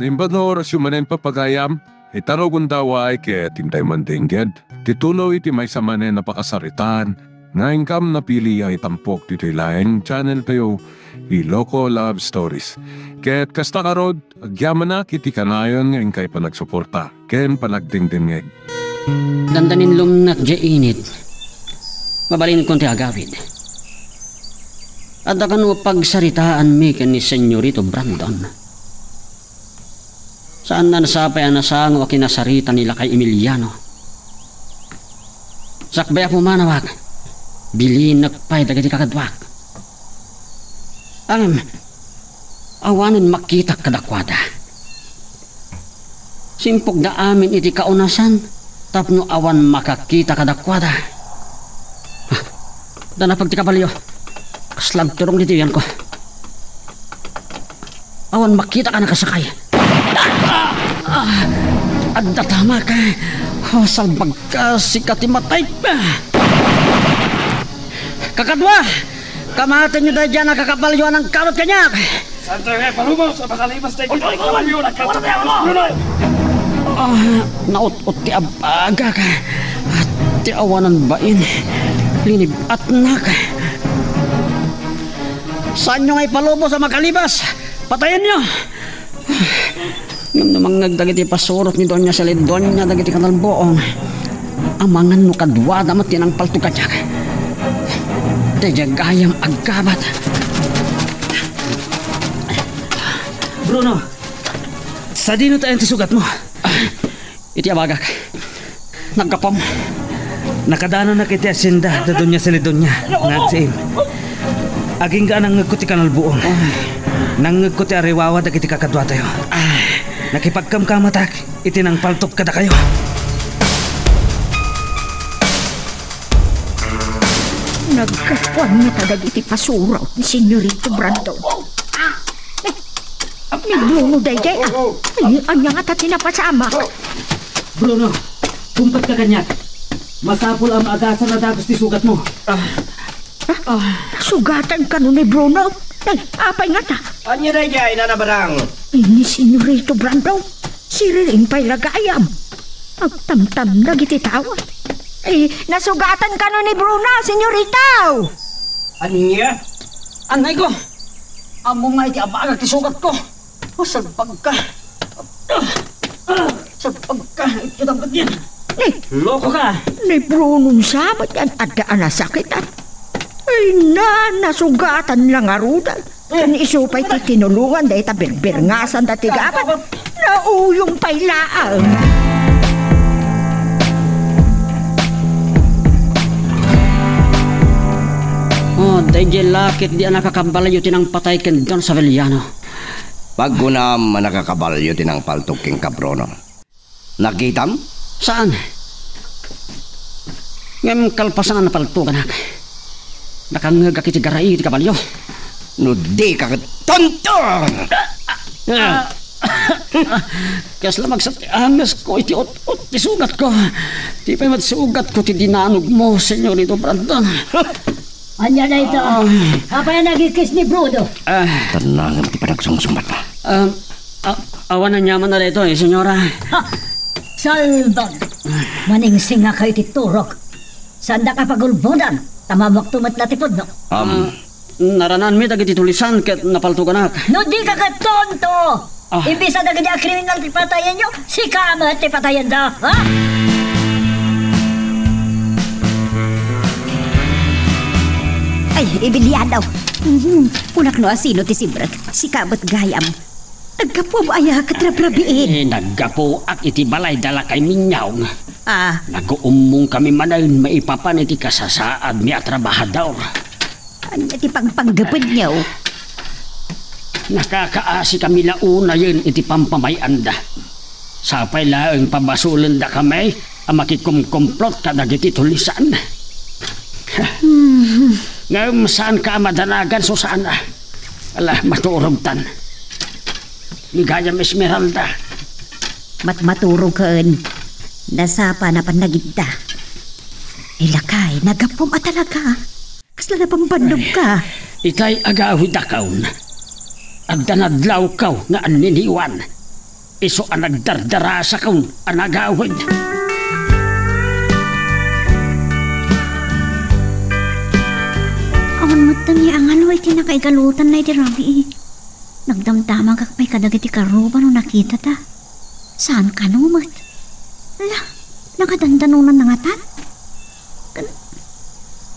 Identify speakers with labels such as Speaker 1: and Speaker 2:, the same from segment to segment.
Speaker 1: Limbador syumanen papagayam, itarog daway kaya tintay mandingged. Titulo iti may samanen napakasaritan, nga ingkam na pili ay tampok dito'y laing channel tayo, Ilocos Love Stories. Kaya't kasta karod, agyaman na kiti kanayon nga ingkay panagsuporta, ken panagdingdingeg.
Speaker 2: Dandanin lumnak dya init, mabalin konti agawid. At akan mo pagsaritaan mi ken ni Senyorito Brandon. Saan na nasapay ang nasango kinasarita nila kay Emiliano. Sakbay ako manawag, bilin nagpay dagiti kakadwak. Ang awanon makita kadakwada. Simpog na amin iti kaunasan, tapno awan makakita kadakwada. Dana pagtikabalyo, kaslag turong dito yan ko. Awan makita ka nakasakay. At datama ka, hasang magkasikat imatay pa. Kakadwa, kamatin nyo dahil dyan nakakabalyo ng karot kanyak.
Speaker 3: Santo nga, palumos sa makalimas na yung kabalyo ng karot kanyak.
Speaker 2: Naut-ut ti abaga ka at ti awanan bain linib at naka. Saan nyo nga'y palubos sa makalibas? Patayin nyo! Ngam namang nagdagiti pasurot ni Doña Celedonio dagiti kanalboong. Amangan no kadwa damat tinang paltukadyak. Dejagayam agkabat.
Speaker 3: Bruno, sa dino tayo sugat mo?
Speaker 2: Iti abagak. Nagkapam.
Speaker 3: Nakadano na kiti asyenda da Doña Celedonio. Nagsiim. Aging ka nang ngagkuti kanalbuong. Nang ngagkuti ariwawa da kiti kakadwa tayo. Nakipagkamkamatak, itinang paltok kada kayo.
Speaker 4: Nagkatwan na tadag iti pasuraw ni Senyorito Brandon. Ni Bruno dayjay anya nga tatin na pasama.
Speaker 3: Bruno, kumpat ka kanyak. Masapul ang agasan na dagos ti sugat mo.
Speaker 4: Sugatan ka nun ni Bruno. Ay, apay nga ta.
Speaker 5: Anya dayjay na nabarang.
Speaker 4: Ini Senyorito Brandon, siriring pa'y lagayam. Agtamtam na giti tawa. Nasugatan ka nun ni Bruno, Senyorito.
Speaker 5: Anya?
Speaker 2: Anay ko! Amo nga iti abagak ti sugat ko. Salpag ka. Salpag ka. Itang yan. Loko ka.
Speaker 4: Ni Bruno sabat yan. Adaan na sakitan. Ay nasugatan lang arudan. Isupay ti tinulungan dahi ta berberngasan dati gapat. Nauyong pailaan.
Speaker 2: Dahil lakit di nakakabalayo tinang patay ken Don Saveliano.
Speaker 5: Paggunam nakakabalyo tinang paltok king Kabrono. Nakitam?
Speaker 2: Saan? Ngem kalpasan na paltukan ak. Nakangagak iti garay iti kabalyo.
Speaker 5: No di ka tonto!
Speaker 2: Kas lamag sa tiangas ko iti ot-ot ti sugat ko. Di pa'y matsugat ko ti dinanog mo, Senyorito Brandon.
Speaker 6: Anya na ito. Apa yan nagikis ni Bruno?
Speaker 5: Tanangan ti panagsungsumbat na.
Speaker 2: Awan na nyaman na rito senyora.
Speaker 6: Salbag. Maningsing nga kayo titurok. Sanda ka pagulbudan. Tamamok tumat na tipod, no?
Speaker 2: Naranan mi dagiti tulisan ket napaltukan ak.
Speaker 6: No di ka katonto. Imbisa na ganyan kriminal ti patayan nyo, si Kamat ti patayan da, ha?
Speaker 4: Ay, ibilian daw. Kunak no asino ti Sibrat, si Kabat Gayam. Nagkapo mo aya katraprabiin.
Speaker 2: Naggapo ak iti balay dala kay minyaw. Nag-uumong kami manayon maipapan iti kasasaad mi atrabahador.
Speaker 4: Anya ti pangpanggapad niyo?
Speaker 2: Nakakaasi kami launa yun iti pampamayanda. Sapay laeng pabasulan da kami ang makikumkomplot kadagiti tulisan. Ngayon saan ka madanagan so saan na? Ala, maturog-tan. Ligayam Esmeralda.
Speaker 4: Maturog kaan. Nasapa na panagigda. Ilakay, nagapom at talaga. Kasla na pambandog ka.
Speaker 2: Ikay agawid akaw na. Agdanadlaw kaw nga aniniwan. iso ang nagdardarasa kong anagawid.
Speaker 7: Awan mo niya ang alo iti nakaigalutan na iti rabi. Nagdamdama ka may kadagiti karuba no nakita ta. Saan ka numat? Ala, nakadandanunan na nga tat.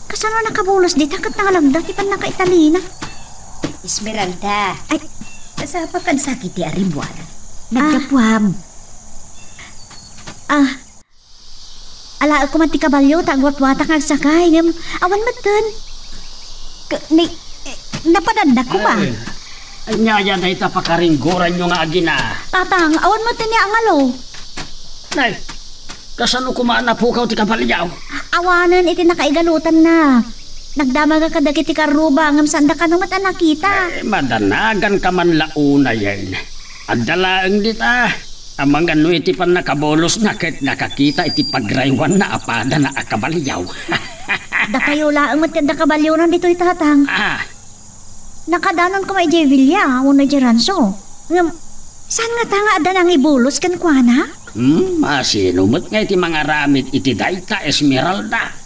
Speaker 7: Kasano nakabulos di takat nakalagda ti pan nakaitalina.
Speaker 6: Esmeralda,
Speaker 7: Ay,
Speaker 6: kasapa kan sakit ti aribuan.
Speaker 7: nagkapuam. Ala ako man ti kabalyo tagwat-wata kag sakay ngem awan matan. Napadanda ko ba?
Speaker 2: Ay, nyaya na itapakaringgoran nyo nga agina.
Speaker 7: Tatang, awan matan niya ang alo.
Speaker 2: Nay, kasano kumaan na pukaw ti kapalyaw?
Speaker 7: Awanan iti nakaigalutan na. Nagdama ka kadagit ti karuba ngem sanda ka namat ang nakita.
Speaker 2: Madanagan ka man launa yan. Adalaang dita. Amang ano iti pan nakabolos na kahit nakakita iti pagraywan na apada na akabalyaw.
Speaker 7: Da kayo laang matanda kabalyo nan dito itatang. Nakadanon ko may Jevilla, una Geranso. Ngam, saan nga tanga ada nang ibulos kan kuana?
Speaker 2: Masinumot nga iti mga ramit iti dayta Esmeralda.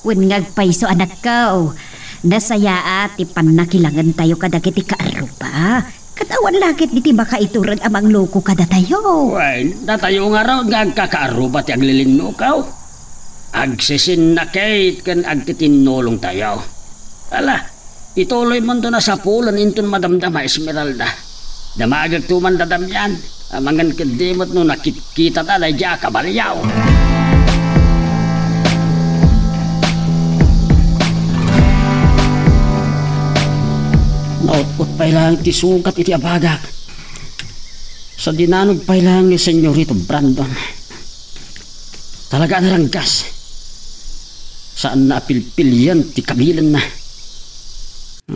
Speaker 7: Wen ngagpaiso anak ko. Nasaya at ipanakilangan tayo kadagiti kaaruba. Katawan lakit diti baka iturag amang loko kada tayo.
Speaker 2: Uy, natayo nga raw ngagkakaarubat yung lilinnukaw. Agsisin na kait kan agtitinulong tayo. Ala, ituloy mo na sa pulan inton madamdama Esmeralda. Damagag tuman dadamyan. Amangan kadimot no nakikita talay di akabalyaw. Nautput pa ilang iti sugat iti abagak. Sa dinanog pa ilang ni Senyorito Brandon. Talaga naranggas. Saan na apilpilyan ti kabilan na.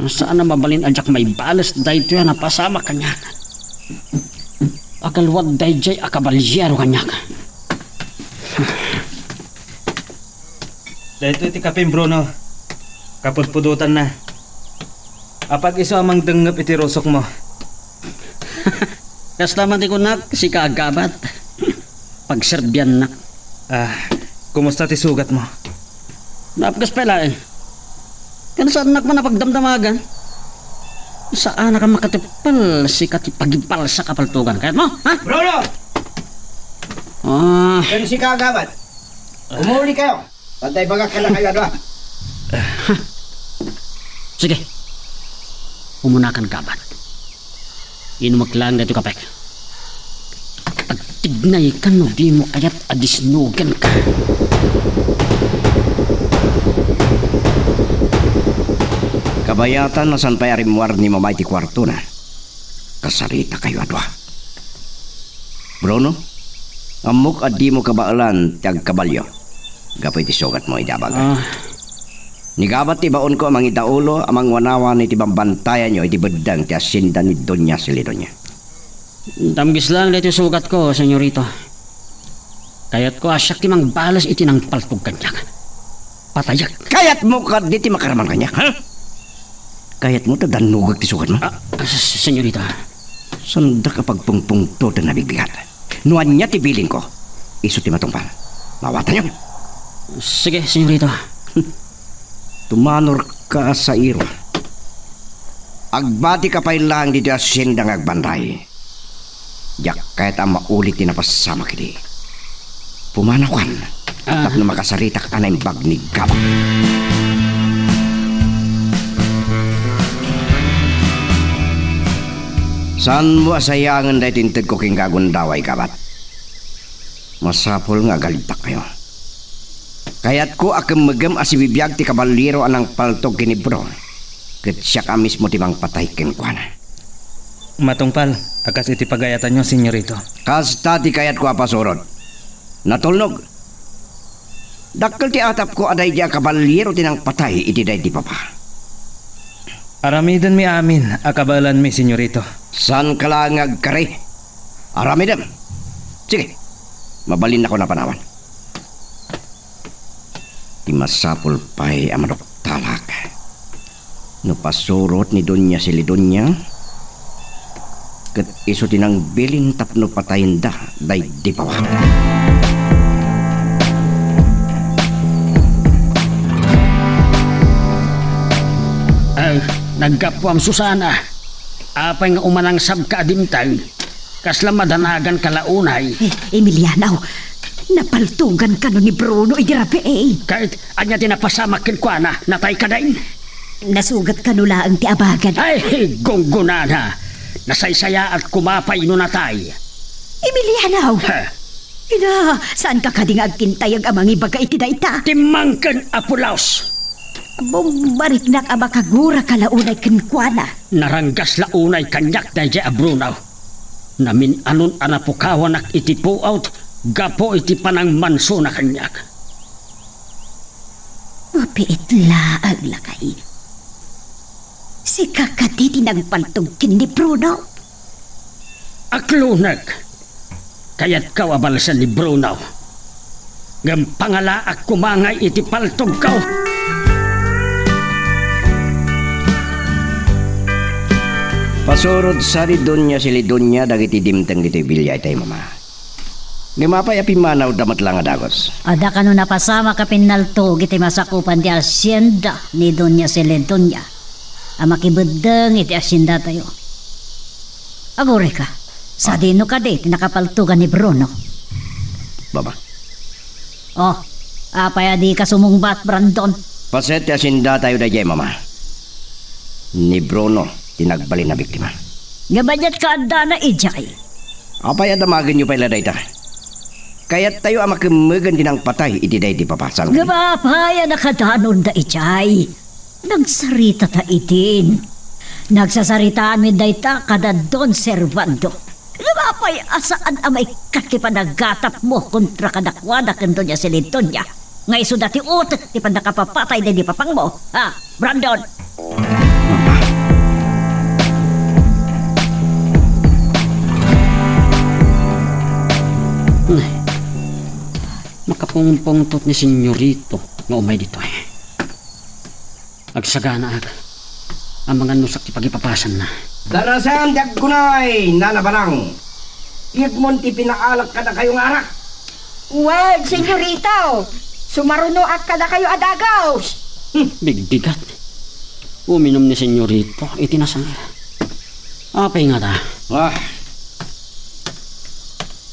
Speaker 2: Saan na mabalin adyak may balas dahil ito yan napasama kanya. Akalwad dahil jay akabalyero kanya.
Speaker 3: Dahil ito iti kapim Bruno. Kapudpudutan na. Apag iso amang dengep iti rosok mo.
Speaker 2: Kaslaman ti kunak si kaagabat. Pagserbyan na.
Speaker 3: Kumusta ti sugat mo?
Speaker 2: Napkas pala eh. Kano saan nak man napagdamdamagan? Saan na ka makatipal si katipagipal sa kapaltugan? Kahit mo, ha?
Speaker 5: Bruno! Kano si kagabat? Umuli kayo. Pantay baga ka na kayo, ano?
Speaker 2: Sige. Umunakan kabat. Inumaglaan na ito kapek. Pagtignay ka no, di mo kaya't adisnugan ka.
Speaker 5: Kabayatan na san payarimwar ni mamay ti kwarto na. Kasarita kayo adwa. Bruno, amok at di mo kabaalan tiag kabalyo. Gapoy ti sugat mo idabag. Nigabat ti baon ko amang itaulo amang wanawan iti bambantayan nyo iti bedang ti asinda ni Doña Celidonia.
Speaker 2: Tamgis lang dito sugat ko, senyorito. Kayat ko asyak ti mang balas iti nang paltog kanya. Patayak.
Speaker 5: Kayat mo ka di ti makaraman kanya, ha? Kayat mo ta danugag ti sugat mo?
Speaker 2: Senyorito.
Speaker 5: Sanda ka pagpungpungto na nabigbigat. Nuan niya ti biling ko. Iso ti matungpal. Mawatan nyo.
Speaker 2: Sige, senyorito.
Speaker 5: Tumanor ka sa iro. Agbati ka pa ilang dito asindang agbanday. Diyak kahit ang maulit din na pasama kiti. Pumanawan. Tapno makasarita ka na yung bag ni Gabak. Saan mo asayangan dahil tinted ko king gagundaway Gabat? Masapol nga galitak kayo. Kaya't ko akong magam asibibiyag ti kabaliro anang paltog kinibro. Kat siya ka mismo timang patay kinkwana.
Speaker 3: Matungpal, akas iti pagayatan nyo, senyorito.
Speaker 5: Kasta ti kayat ko apasurod. Natulnog. Dakkel ti atap ko aday diya kabaliro tinang patay iti day di papa.
Speaker 3: Aramidon mi amin, akabalan mi, senyorito.
Speaker 5: San kalangag kare? Aramidem. Sige, mabalin ako na panawan. Di masapul pa'y amanok talak. No pasurot ni Doña Celidonia, ket iso tinang bilin tapno patayin da day di pawa.
Speaker 2: Ay, nagkapwam Susana. Apay nga umanang sabka adimtay. Kasla madanagan kalaunay.
Speaker 6: Emiliano, napaltugan ka no ni Bruno idirapi eh.
Speaker 2: Kahit anya tinapasamak kwa na, natay ka dain.
Speaker 6: Nasugat ka nula ang tiabagan.
Speaker 2: Ay, gonggonana. Nasaysaya at kumapay no natay.
Speaker 6: Emiliano!
Speaker 2: Ha?
Speaker 6: Ina, saan ka kading agkintay ang amang ibaga itidayta?
Speaker 2: Timangken Apulaos.
Speaker 6: Bumbarik na ka makagura kalaunay kinkwana.
Speaker 2: Naranggas launay kanyak na jay abrunaw. Namin anon anapukawan ak iti out, gapo iti panang manso na kanyak.
Speaker 6: Mapiit laag lakay. Si kakaditi nagpaltugkin ni Bruno.
Speaker 2: Aklunag, kaya't kawabalasan ni Brunaw. Ngam pangala ak kumangay iti paltog kaw.
Speaker 5: Pasurod sa Lidonya si Lidonya dagiti dimteng dito'y bilyay tayo mama. Ngimapay api manaw damat lang adagos.
Speaker 6: Ada ka no napasama ka pinaltog iti masakupan di asyenda ni Donya si Lidonya. Amakibedeng iti asyenda tayo. Agore ka, sa dino ka di tinakapaltugan ni Bruno.
Speaker 5: Baba.
Speaker 6: Oh, apay adi ka sumungbat Brandon.
Speaker 5: Paset asyenda tayo da jay mama. Ni Bruno tinagbalin na biktima.
Speaker 6: Gabayat ka anda na ijay.
Speaker 5: Apay adamagin nyo pa ila dayta. Kaya't tayo ang makimagan din ang patay iti day di papasal.
Speaker 6: Gabapaya na kadanon da ijay. Nagsarita ta itin. Nagsasaritaan mi dayta kada Don Servando. Gabapay asaan amay kakipanaggatap mo kontra kadakwada kendo niya si Lidonya. Ngay so dati utot ti pandakapapatay na di papang mo. Ha, Brandon?
Speaker 2: Makapungpungtot ni senyorito nga umay dito eh. Agsagana ag. Ang mga nusak ti pagipapasan na.
Speaker 5: Darasan dag kunay, nanabarang. Iyag mo ti pinaalak ka na kayong arak.
Speaker 4: Well, senyorito, sumarunoak ka na kayo adagaws.
Speaker 2: Bigbigat. Uminom ni senyorito, itinasang. Apay nga ta.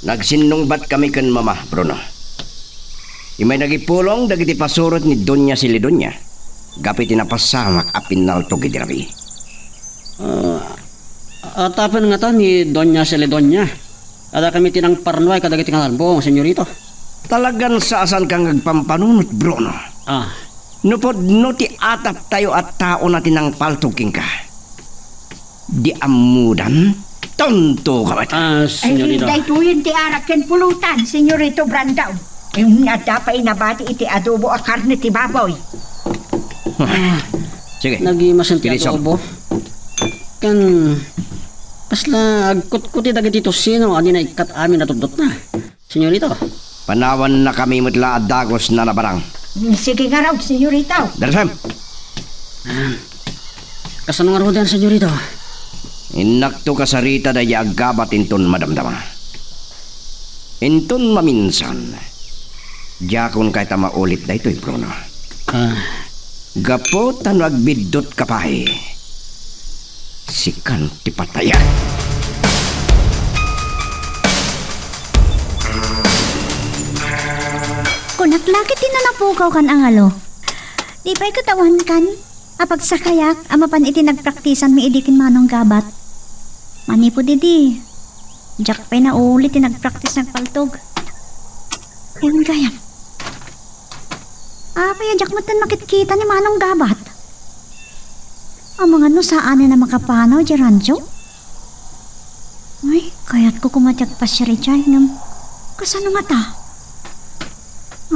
Speaker 5: Nagsinungbat kami kan mama, Bruno. Imay nagipulong dagiti pasurot ni Donya si Lidonya. Gapit tinapasamak apin naltog idirabi.
Speaker 2: Atapan nga ta ni Donya Celedonya. Ada kami tinang parnoy kadagiti nga talbong, senyorito.
Speaker 5: Talagan saasan kang nagpampanunot, Bruno. Nupod no ti atap tayo at tao natin ang paltugking ka. Di amudan, tonto ka ba?
Speaker 2: Senyorito.
Speaker 4: Ay, daytoyin ti arak ken pulutan, senyorito Brandon. Yung nadapay nabati iti adobo a karne ti baboy.
Speaker 5: Sige.
Speaker 2: Nagimasan ti
Speaker 5: Kilisok.
Speaker 2: adobo. Kan kasla agkot-kot ti dagiti tosino adi na ikat amin natudot na. Senyorito.
Speaker 5: Panawan na kami mutla at dagos na nabarang.
Speaker 4: Sige nga raw, senyorito.
Speaker 5: Darasam.
Speaker 2: Kasano nga rodan, senyorito?
Speaker 5: Inakto kasarita da agabat inton madamdama. Inton maminsan. Jakon kay tama ulit da ito'y Bruno. Gapo tano agbidot kapay. Sikan ti patayan.
Speaker 7: Kunak lagi tinanapukaw kan angalo. Di pa'y katawan kan? Apag sa kayak, amapan iti nagpraktisan may idikin manong gabat. Manipo didi. Jack pa'y na ulit nagpraktis nagpaltog. Ewan gayam. Apay, Jack matan makitkita ni manong gabat. Ang mga no saan na makapanaw, Geranjo? Ay, kaya't ko kumatyak pa siya rin ngam. Kasano nga ta?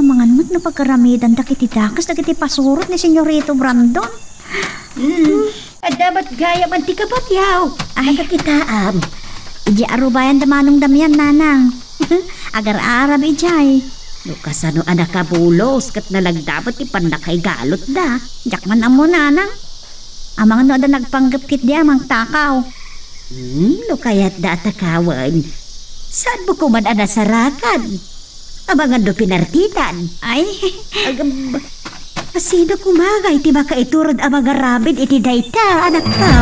Speaker 7: Ang mga nut na pagkaramidan dakitidakas dagiti pasurot ni Senyorito Brandon.
Speaker 4: At dapat gaya man ti kapatyaw.
Speaker 7: Ay, kakitaam. Iji arubayan damanong damyan, nanang. Agar-arab ijay. Lukas ano anak kabulos kat nalagdapat ti pandakay galot da. Jak man amo nanang. Amang no ada nagpanggap kit di amang takaw.
Speaker 6: No kaya't datakawan. Saan mo kuman anasarakan? Abangan do pinartitan.
Speaker 7: Ay,
Speaker 6: Agam, sino kumagay ti makaiturod ang mga rabid iti dayta, anak ko?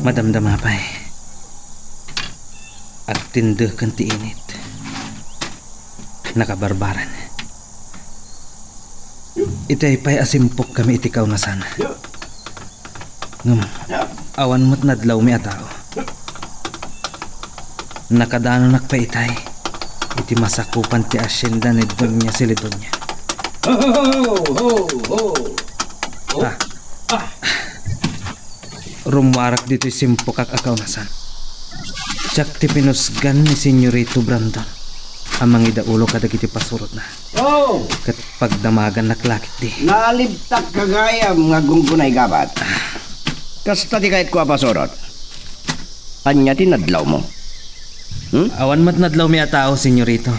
Speaker 3: Madamdama pa'y. At tindo kan ti init. Nakabarbaran. Itay pa'y asimpok kami iti kaunasan. Ngam, awan mo't nadlaw mi atao. Nakadanon pa itay. Iti masakupan ti asyenda ni Doña Silidoña. Rumwarak dito simpok ak akaunasan. Tsak ti pinusgan ni Senyorito Brandon. Amang idaulo kadagiti pasurot na.
Speaker 5: Oh!
Speaker 3: Kat pagdamagan naklakit di.
Speaker 5: Nalibtak kagayam nga gunggunay gabat. Kasta di kahit ko apasorot. Anya tinadlaw mo.
Speaker 3: Awan mat nadlaw mi atao, Senyorito.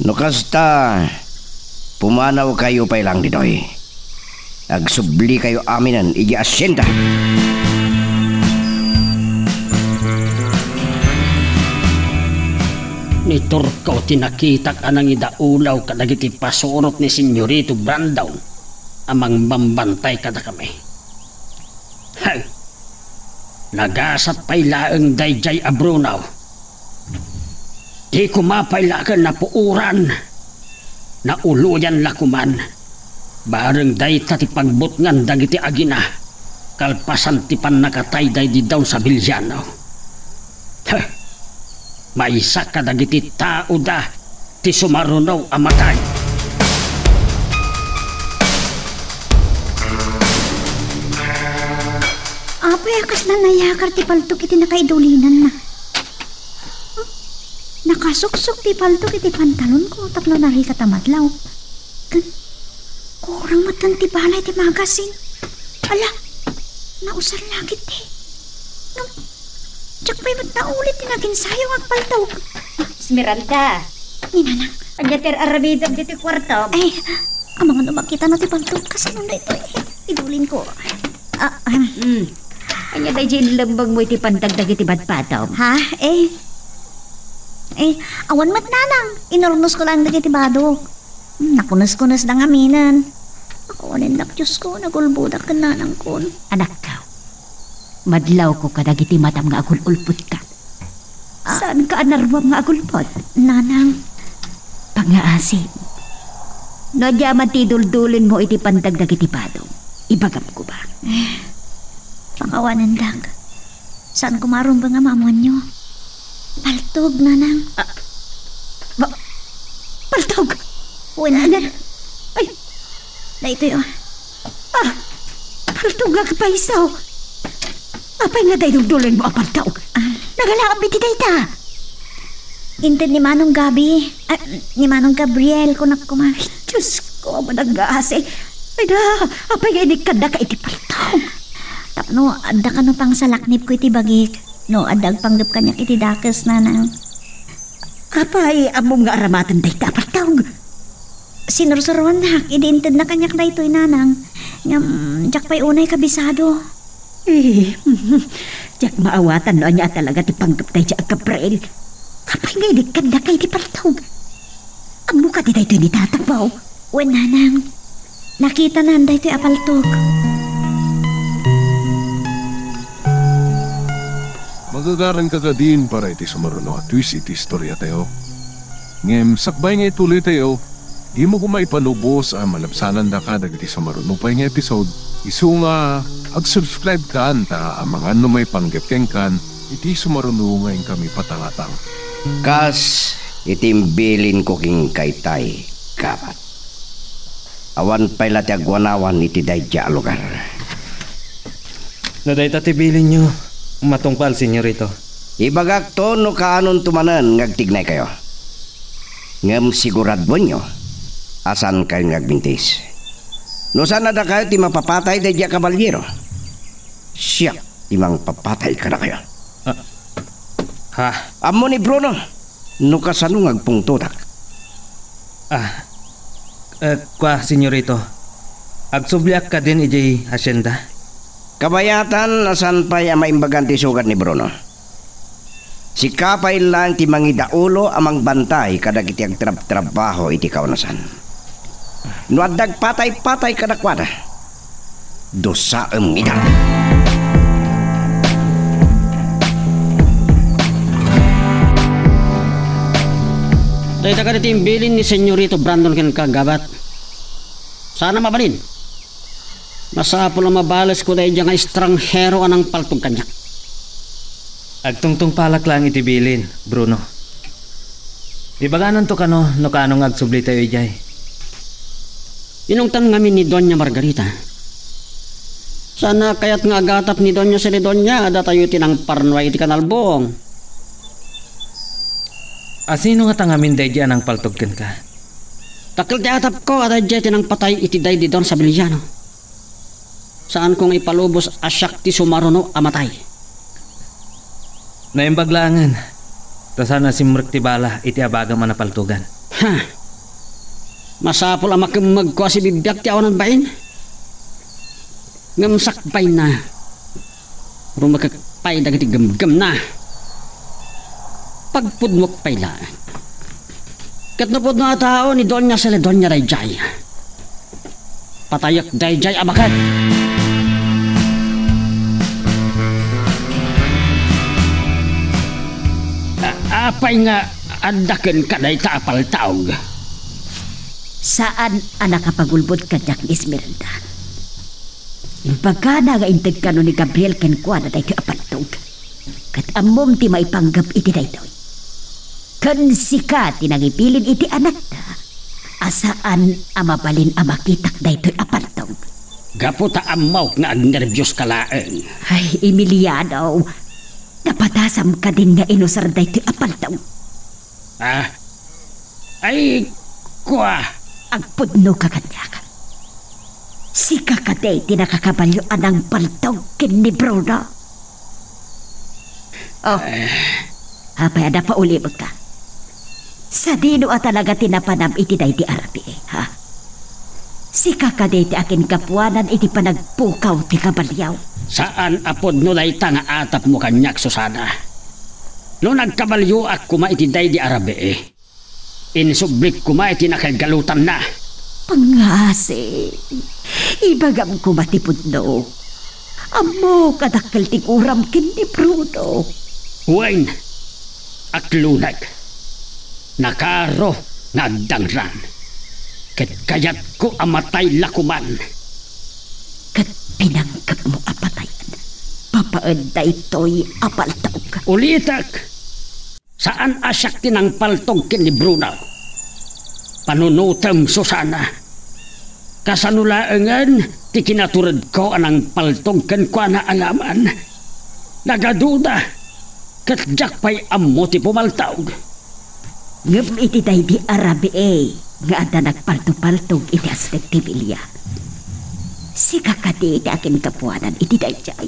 Speaker 5: No kasta, pumanaw kayo pa lang ditoy. Agsubli kayo aminan, igi asyenda.
Speaker 2: Ni Turko tinakitak anang idaulaw kadagiti pasurot ni Senyorito Brandon amang bambantay kada kami. Hay! Nagasat pa'y laeng dayjay abrunaw. Di kumapailakan na puuran. Nauluyan lakuman. Bareng day tati pagbutngan dagiti agina. Kalpasan ti pan nakatay day di daw sa Bilyano. Hay! Maisa ka dagiti tao da ti sumarunaw amatay.
Speaker 7: apay akas na nayakar ti paltok iti nakaidulinan na. Nakasuksok ti paltok iti pantalon ko tapno nari katamadlaw. Kurang matan ti balay ti magasin. Ala, nausar lagi ti. Tsak pa'y mat naulit ti naging sayong agpaltaw.
Speaker 6: Esmeralda,
Speaker 7: Ninanang,
Speaker 6: anyater arabidam dito kwarto.
Speaker 7: ay, amang ano makita na ti paltok kasi nung na ito idulin ko.
Speaker 6: Anya day jay lambang mo iti pandagdag iti badpataw.
Speaker 7: Ha? Awan mat nanang, inurnos ko lang dagiti badok. Nakunas-kunas na ngaminan. Ako anin Diyos ko, nagulbudak ka nanang kon.
Speaker 6: Anak ka, madlaw ko kadagiti matam nga agululpot ka. Saan ka anarwam nga agulpot?
Speaker 7: Nanang,
Speaker 6: Pangaasim. No diyaman ti duldulin mo iti pandagdag iti badong. Ibagam ko ba?
Speaker 7: pangawanan lang. Saan kumarong ba nga mamon nyo? Paltog, nanang.
Speaker 6: Paltog!
Speaker 7: Uwanan.
Speaker 6: Ay,
Speaker 7: Na ito yun.
Speaker 6: paltog nga kapaisaw. Apay nga day duldulin mo apaltaw. Nagalaang biti day ta.
Speaker 7: Intid ni Manong Gabi. Ni Manong Gabriel kung nakumari.
Speaker 6: Diyos ko, managasi. Ay na, apay nga inikanda ka iti paltaw.
Speaker 7: Tapno, adda ka no pang salaknip ko iti bagik. No, adag panggap kanyak iti dakes, nanang.
Speaker 6: Apay, among nga aramatan day ta paltaw.
Speaker 7: Sinursuruan na, idintid na kanyak na ito'y nanang. Ngam, jak pa'y unay kabisado.
Speaker 6: Diyak maawatan no niya talaga ti panggap tayo siya Gabriel. Kapay nga inikad na kayo ti paltaw. Ang mukha ti tayo ni tatapaw.
Speaker 7: Wen, nanang. Nakita na anday ito'y apaltog.
Speaker 1: Magagaran ka din para iti sumaruno at twist iti istorya tayo. Ngem, sakbay nga ituloy tayo. Di mo kumaipanubos ang malabsanan da ka dagiti sumaruno pa yung episode. Isu nga, ag-subscribe ka ta ang mga ano may panggapkeng kan, iti sumaruno ngayon kami patangatang.
Speaker 5: Kas, itimbilin ko king kaytay, kapat. Awan pa'y lati agwanawan iti dayja lugar.
Speaker 3: Naday tatibilin nyo. Matungpal, Senyorito.
Speaker 5: Ibagak to no kaanon tumanan ngagtignay kayo. Ngam sigurad mo nyo, asan kayo ngagbintis. No sana na kayo ti mapapatay dayja kabalyero. Siya, timang papatay ka na kayo.
Speaker 3: Ha?
Speaker 5: Amo ni Bruno, no kasano ngagpungtutak.
Speaker 3: Kwa, senyorito. Agsubliak ka din ijay hasyenda.
Speaker 5: Kabayatan asan pa'y ang maimbagan ti sugat ni Bruno. Si kapay lang ti mangidaulo amang bantay kadag iti agtrabaho iti kaunasan. No addag patay-patay kadakwada. Dosa ida.
Speaker 2: Dahil ka dito bilin ni Senyorito Brandon ken kagabat. Sana mabalin. Masapo lang mabalas ko dahil dyan nga estranghero anang paltog kanya.
Speaker 3: Agtungtong palak lang iti bilin, Bruno. Di baganan to kano no kanong agsubli tayo ijay.
Speaker 2: Inungtan ngamin ni Doña Margarita. Sana kaya't nga agatap ni Doña Silidonya ada tayo tinang parnoy iti kanalbong.
Speaker 3: Asino nga tangamin day dyan ang paltogken ka?
Speaker 2: Takil ti atap ko ada dyan tinang patay iti day di Don Sabiliano. Saan kong ipalubos asyak ti sumaruno amatay.
Speaker 3: Naimbaglangan. Tasana simrek ti bala iti abaga manapaltugan.
Speaker 2: Ha? Masapol ang makimag ko si bibyak ti awanan bain? Ngamsakpay na. Rumakakpay dagiti gamgam na. Pagpudmok pay lang. Katnapod na tao ni Doña Silidonya Dayjay. Patayak Dayjay abakat. Apay nga adaken ka day tapal taog.
Speaker 6: Saan ang nakapagulbot ka Jack Esmeralda? Impagkana nga integ ka no ni Gabriel kenkwa na dahi apaltog. Kat amom ti maipanggap iti daytoy. Kan sika tinangipilin iti anak na. Asaan amabalin amakitak daytoy apaltog.
Speaker 2: Gapo ta amaw nga agnervyos ka laeng.
Speaker 6: Ay, Emiliano, napatasam ka din nga inusar daytoy apaltog.
Speaker 2: Ah? Ay, kwa.
Speaker 6: Agpudno ka kanyak. Si kakatay tinakakabalyo anang paltog kin ni Bruno. Oh, hapay ada pa uli ka. Sa dino at talaga tinapanam iti day di Arabi, ha? Si kakatay ti akin kapuanan iti panagpukaw ti kabalyaw.
Speaker 2: Saan apod no day nga atap mo kanyak Susana? No nagkabalyo ak kuma iti day di Arabi insublik kuma iti nakagalutan na.
Speaker 6: Pangasi, ibagam ko matipod no. Amo kadakkel ti uram kin ni Bruno.
Speaker 2: Huwain, aklunag, nakaro nagdangran. Kat kayat ko amatay lakuman.
Speaker 6: Kat pinanggap mo apatayan, papaeday to'y apaltog.
Speaker 2: Ulitak, saan asyak tinang paltog kin ni Bruno? Panunutam Susana. Kasanulaangan, ti kinaturad ko anang paltog ken kwa na alaman. Nagaduda, katjak pa'y ammo ti pumaltawg.
Speaker 6: Ngam iti day di Arabi nga ada nagpaltog-paltog iti astek ti Bilya. Si kakati iti akin kapuanan iti day jay.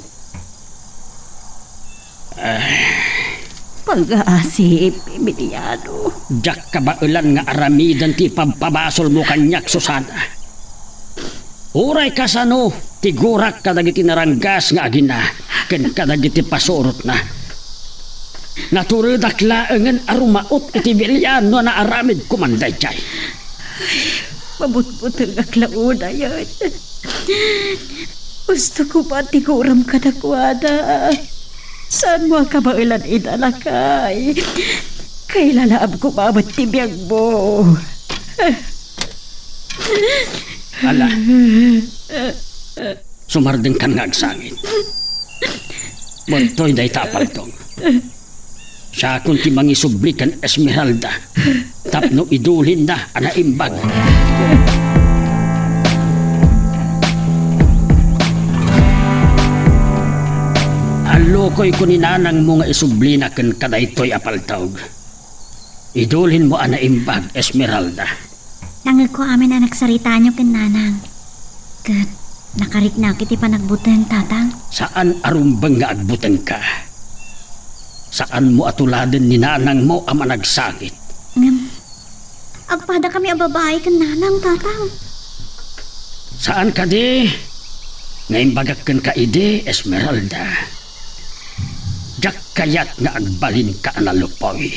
Speaker 6: Pag-aasip, Emiliano.
Speaker 2: Jak kabailan nga aramidan ti pagpabasol mo kanyak Susana. Uray kasano, tigurak kadagiti naranggas nga agina, ken kadagiti pasurot na. Naturudak laengan arumaot iti Villano na aramid kumanday jay.
Speaker 6: Mabutbutang aklauna yan. Gusto ko ba tiguram kadakwada? Saan mo ang kabailan idalakay? Kailalaab ko mamat tibiyag mo.
Speaker 2: Ala, sumardeng kan nga agsangin. Montoy day tapaltong. Siya kung ti mangisubli kan Esmeralda. Tapno idulin na anaimbag. Alokoy ko ni nanang mo nga isubli na kan kadaytoy apaltawg. Idulin mo anaimbag Esmeralda.
Speaker 7: Nangag ko amin na nagsarita niyo kin nanang. Kat nakarik na kiti panagbutan tatang.
Speaker 2: Saan arumbang nga agbutan ka? Saan mo atuladen ni nanang mo ang managsakit?
Speaker 7: Agpada kami ang babae kan nanang tatang.
Speaker 2: Saan ka di? Ngayon bagakkan ka ide, Esmeralda. Jak kayat nga agbalin ka na lupoy.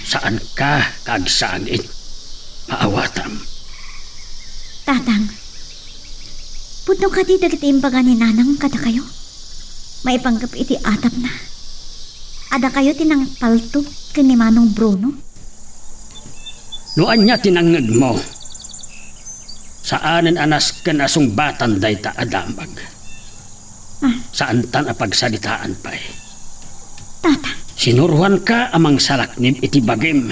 Speaker 2: Saan ka kagsangit? Maawatam.
Speaker 7: Tatang, pudno ka di dagiti imbaga ni nanang kada kayo. May panggap iti atap na. Ada kayo tinang palto kan ni Manong Bruno.
Speaker 2: Noan niya tinangag mo. Saanan anas ka na sungbatan day ta adamag. Saan tan apagsalitaan pa eh.
Speaker 7: Tatang,
Speaker 2: Sinuruan ka amang salaknib iti bagim.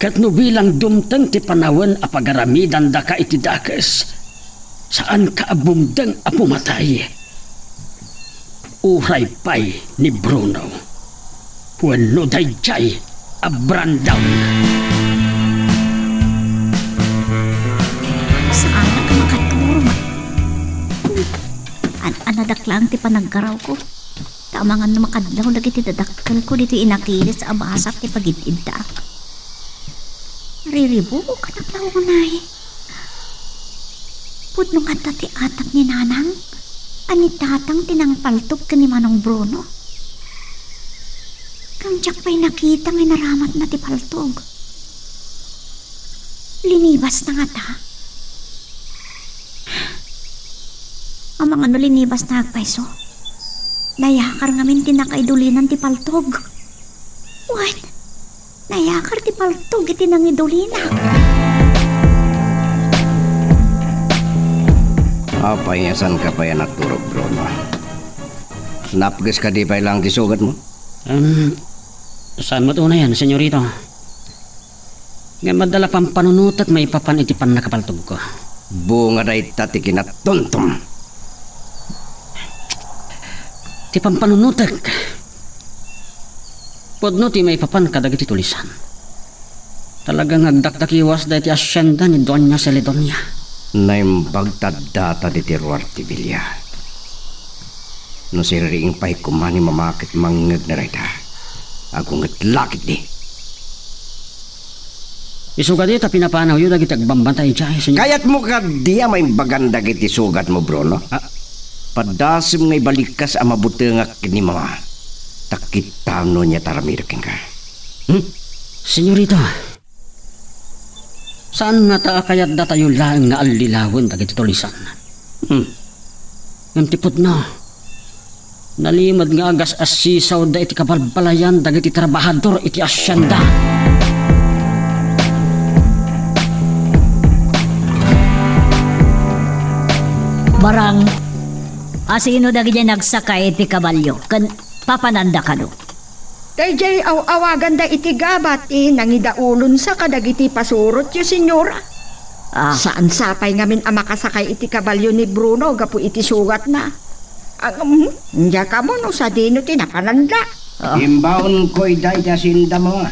Speaker 2: Kat no bilang dumtang ti panawan apagaramidan da ka iti dakes. Saan ka abumdang apumatay. Uray pay ni Bruno. Wano dayjay abrandaw.
Speaker 7: saan na ka makaturo? Anadaklang ti panaggaraw ko. Tamangan na makadlaw lagi ti dadakkel ko dito inakilis sa abasap ti pagitidda. Riribo ko kanaklaw ko na eh. Pudno nga ti atap ni nanang. Ani tatang tinangpaltok ka ni Manong Bruno. Kang jak pa'y nakita may naramat na ti paltog. Linibas na nga ta. Ang mga no linibas na agpaiso. Nayakar ngamin tinakaidulinan ti paltog. What? Nayakar ti paltog iti nang idulina.
Speaker 5: Apayasan ka pa yan at turog, Bruno. Napgas ka di pa ilang tisugat mo?
Speaker 2: Saan mo ito na yan, senyorito? Nga madala pang panunutat may papan iti pan nakapaltog ko.
Speaker 5: Bunga da itatikin at tuntum.
Speaker 2: Ti pampanunutak. Podno ti may papan kadag iti tulisan. Talagang agdakdakiwas da iti asyenda ni Doña Celedonia.
Speaker 5: Naimbag data di tiruar ti Bilya. No siriing pa'y kumani mamakit mangag na rayta. Ako ngatlakit di.
Speaker 2: Isugat ito pinapanaw yun dagiti agbambantay dyan, senyor.
Speaker 5: Kayat mo ka diya maimbagan dagiti sugat mo, Bruno. Padasim ngay balikas ang mabuti nga kini mga takitano niya taramiraking ka.
Speaker 2: Senyorito, saan nga ta kayat da tayo lang nga alilawan dagiti tulisan? Ngam tipod na. Nalimad nga agas asisaw da iti kabalbalayan dagiti trabahador iti asyenda.
Speaker 6: Barang, asino dagiti nagsakay iti kabalyo, kan papananda ka no?
Speaker 4: Dayjay awagan da iti gabat nangidaulon sa kadagiti pasurot yu senyora. Saan sapay ngamin ang makasakay iti kabalyo ni Bruno gapu iti sugat na. Ndiya ka mo no sa dino tinapananda.
Speaker 5: Imbaon ko'y daydasinda mo.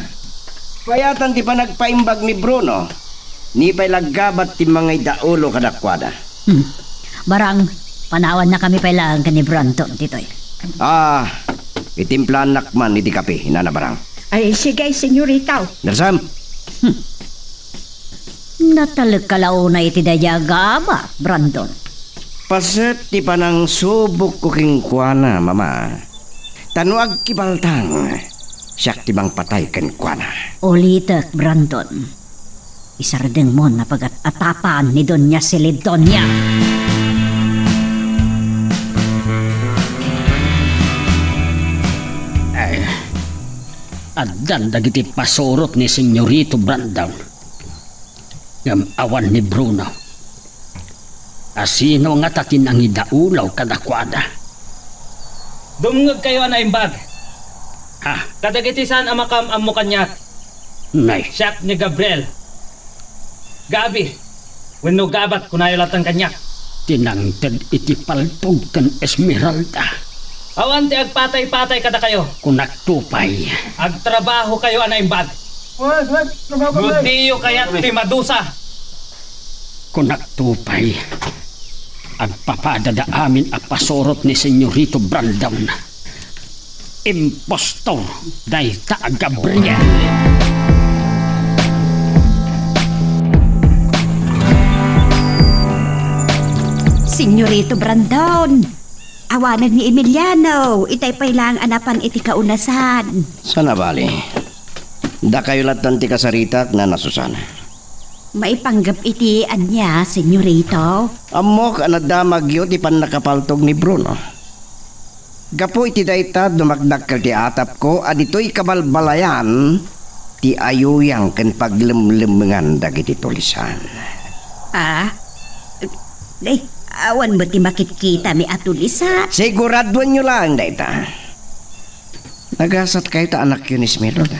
Speaker 5: Kayatan ti pa nagpaimbag ni Bruno. Ni pa'y laggabat ti mga idaulo kadakwada.
Speaker 6: Barang, panawan na kami pailangan ka ni Branton, titoy.
Speaker 5: Itimplan nakman iti kape, hinanabarang.
Speaker 4: Ay sige senyorita.
Speaker 5: Narsam?
Speaker 6: Natalag kalao na iti dayaga ba, Brandon?
Speaker 5: Paset ti panang subok ko kingkwana, mama. Tanuag kibaltang. Siyak ti bang patay kingkwana.
Speaker 6: Ulitak, Brandon. Isardeng mo na pag-atapan ni Doña Celedonia.
Speaker 2: Addan dagiti pasurot ni Senyorito Brandon. Ngam awan ni Bruno. Asino nga tatin ang idaulaw kadakwada.
Speaker 3: Dumngag kayo na imbag. Kadagiti saan amakam amo kanyak.
Speaker 2: Nay,
Speaker 3: Siyak ni Gabriel. Gabi. Wenno gabat kunayo latang kanyak.
Speaker 2: tinangtad iti paltog kan Esmeralda.
Speaker 3: Awan ti agpatay-patay kada kayo.
Speaker 2: Kunaktupay.
Speaker 3: Agtrabaho kayo ana imbag. Gutiyo kayat ti madusa.
Speaker 2: Kunaktupay. Agpapadada amin a pasorot ni Senyorito Brandon. Impostor day ta Gabriel.
Speaker 7: Senyorito Brandon. Awanan ni Emiliano, itay pa'y lang anapan iti kaunasan.
Speaker 5: Sana bali. Da kayo latan ti kasaritak na nasusana.
Speaker 7: Maipanggap iti anya, senyorito.
Speaker 5: Amok anadamag yun ti panakapaltog ni Bruno. Gapo iti dayta dumakdakkel ti atap ko adito'y kabalbalayan ti ayuyang ken paglemlemengan dagiti tulisan.
Speaker 7: Awan mo ti makikita mi atulisa.
Speaker 5: Siguraduan nyo lang dayta. Nagasat kayo ta anak yun ni Smirnoda.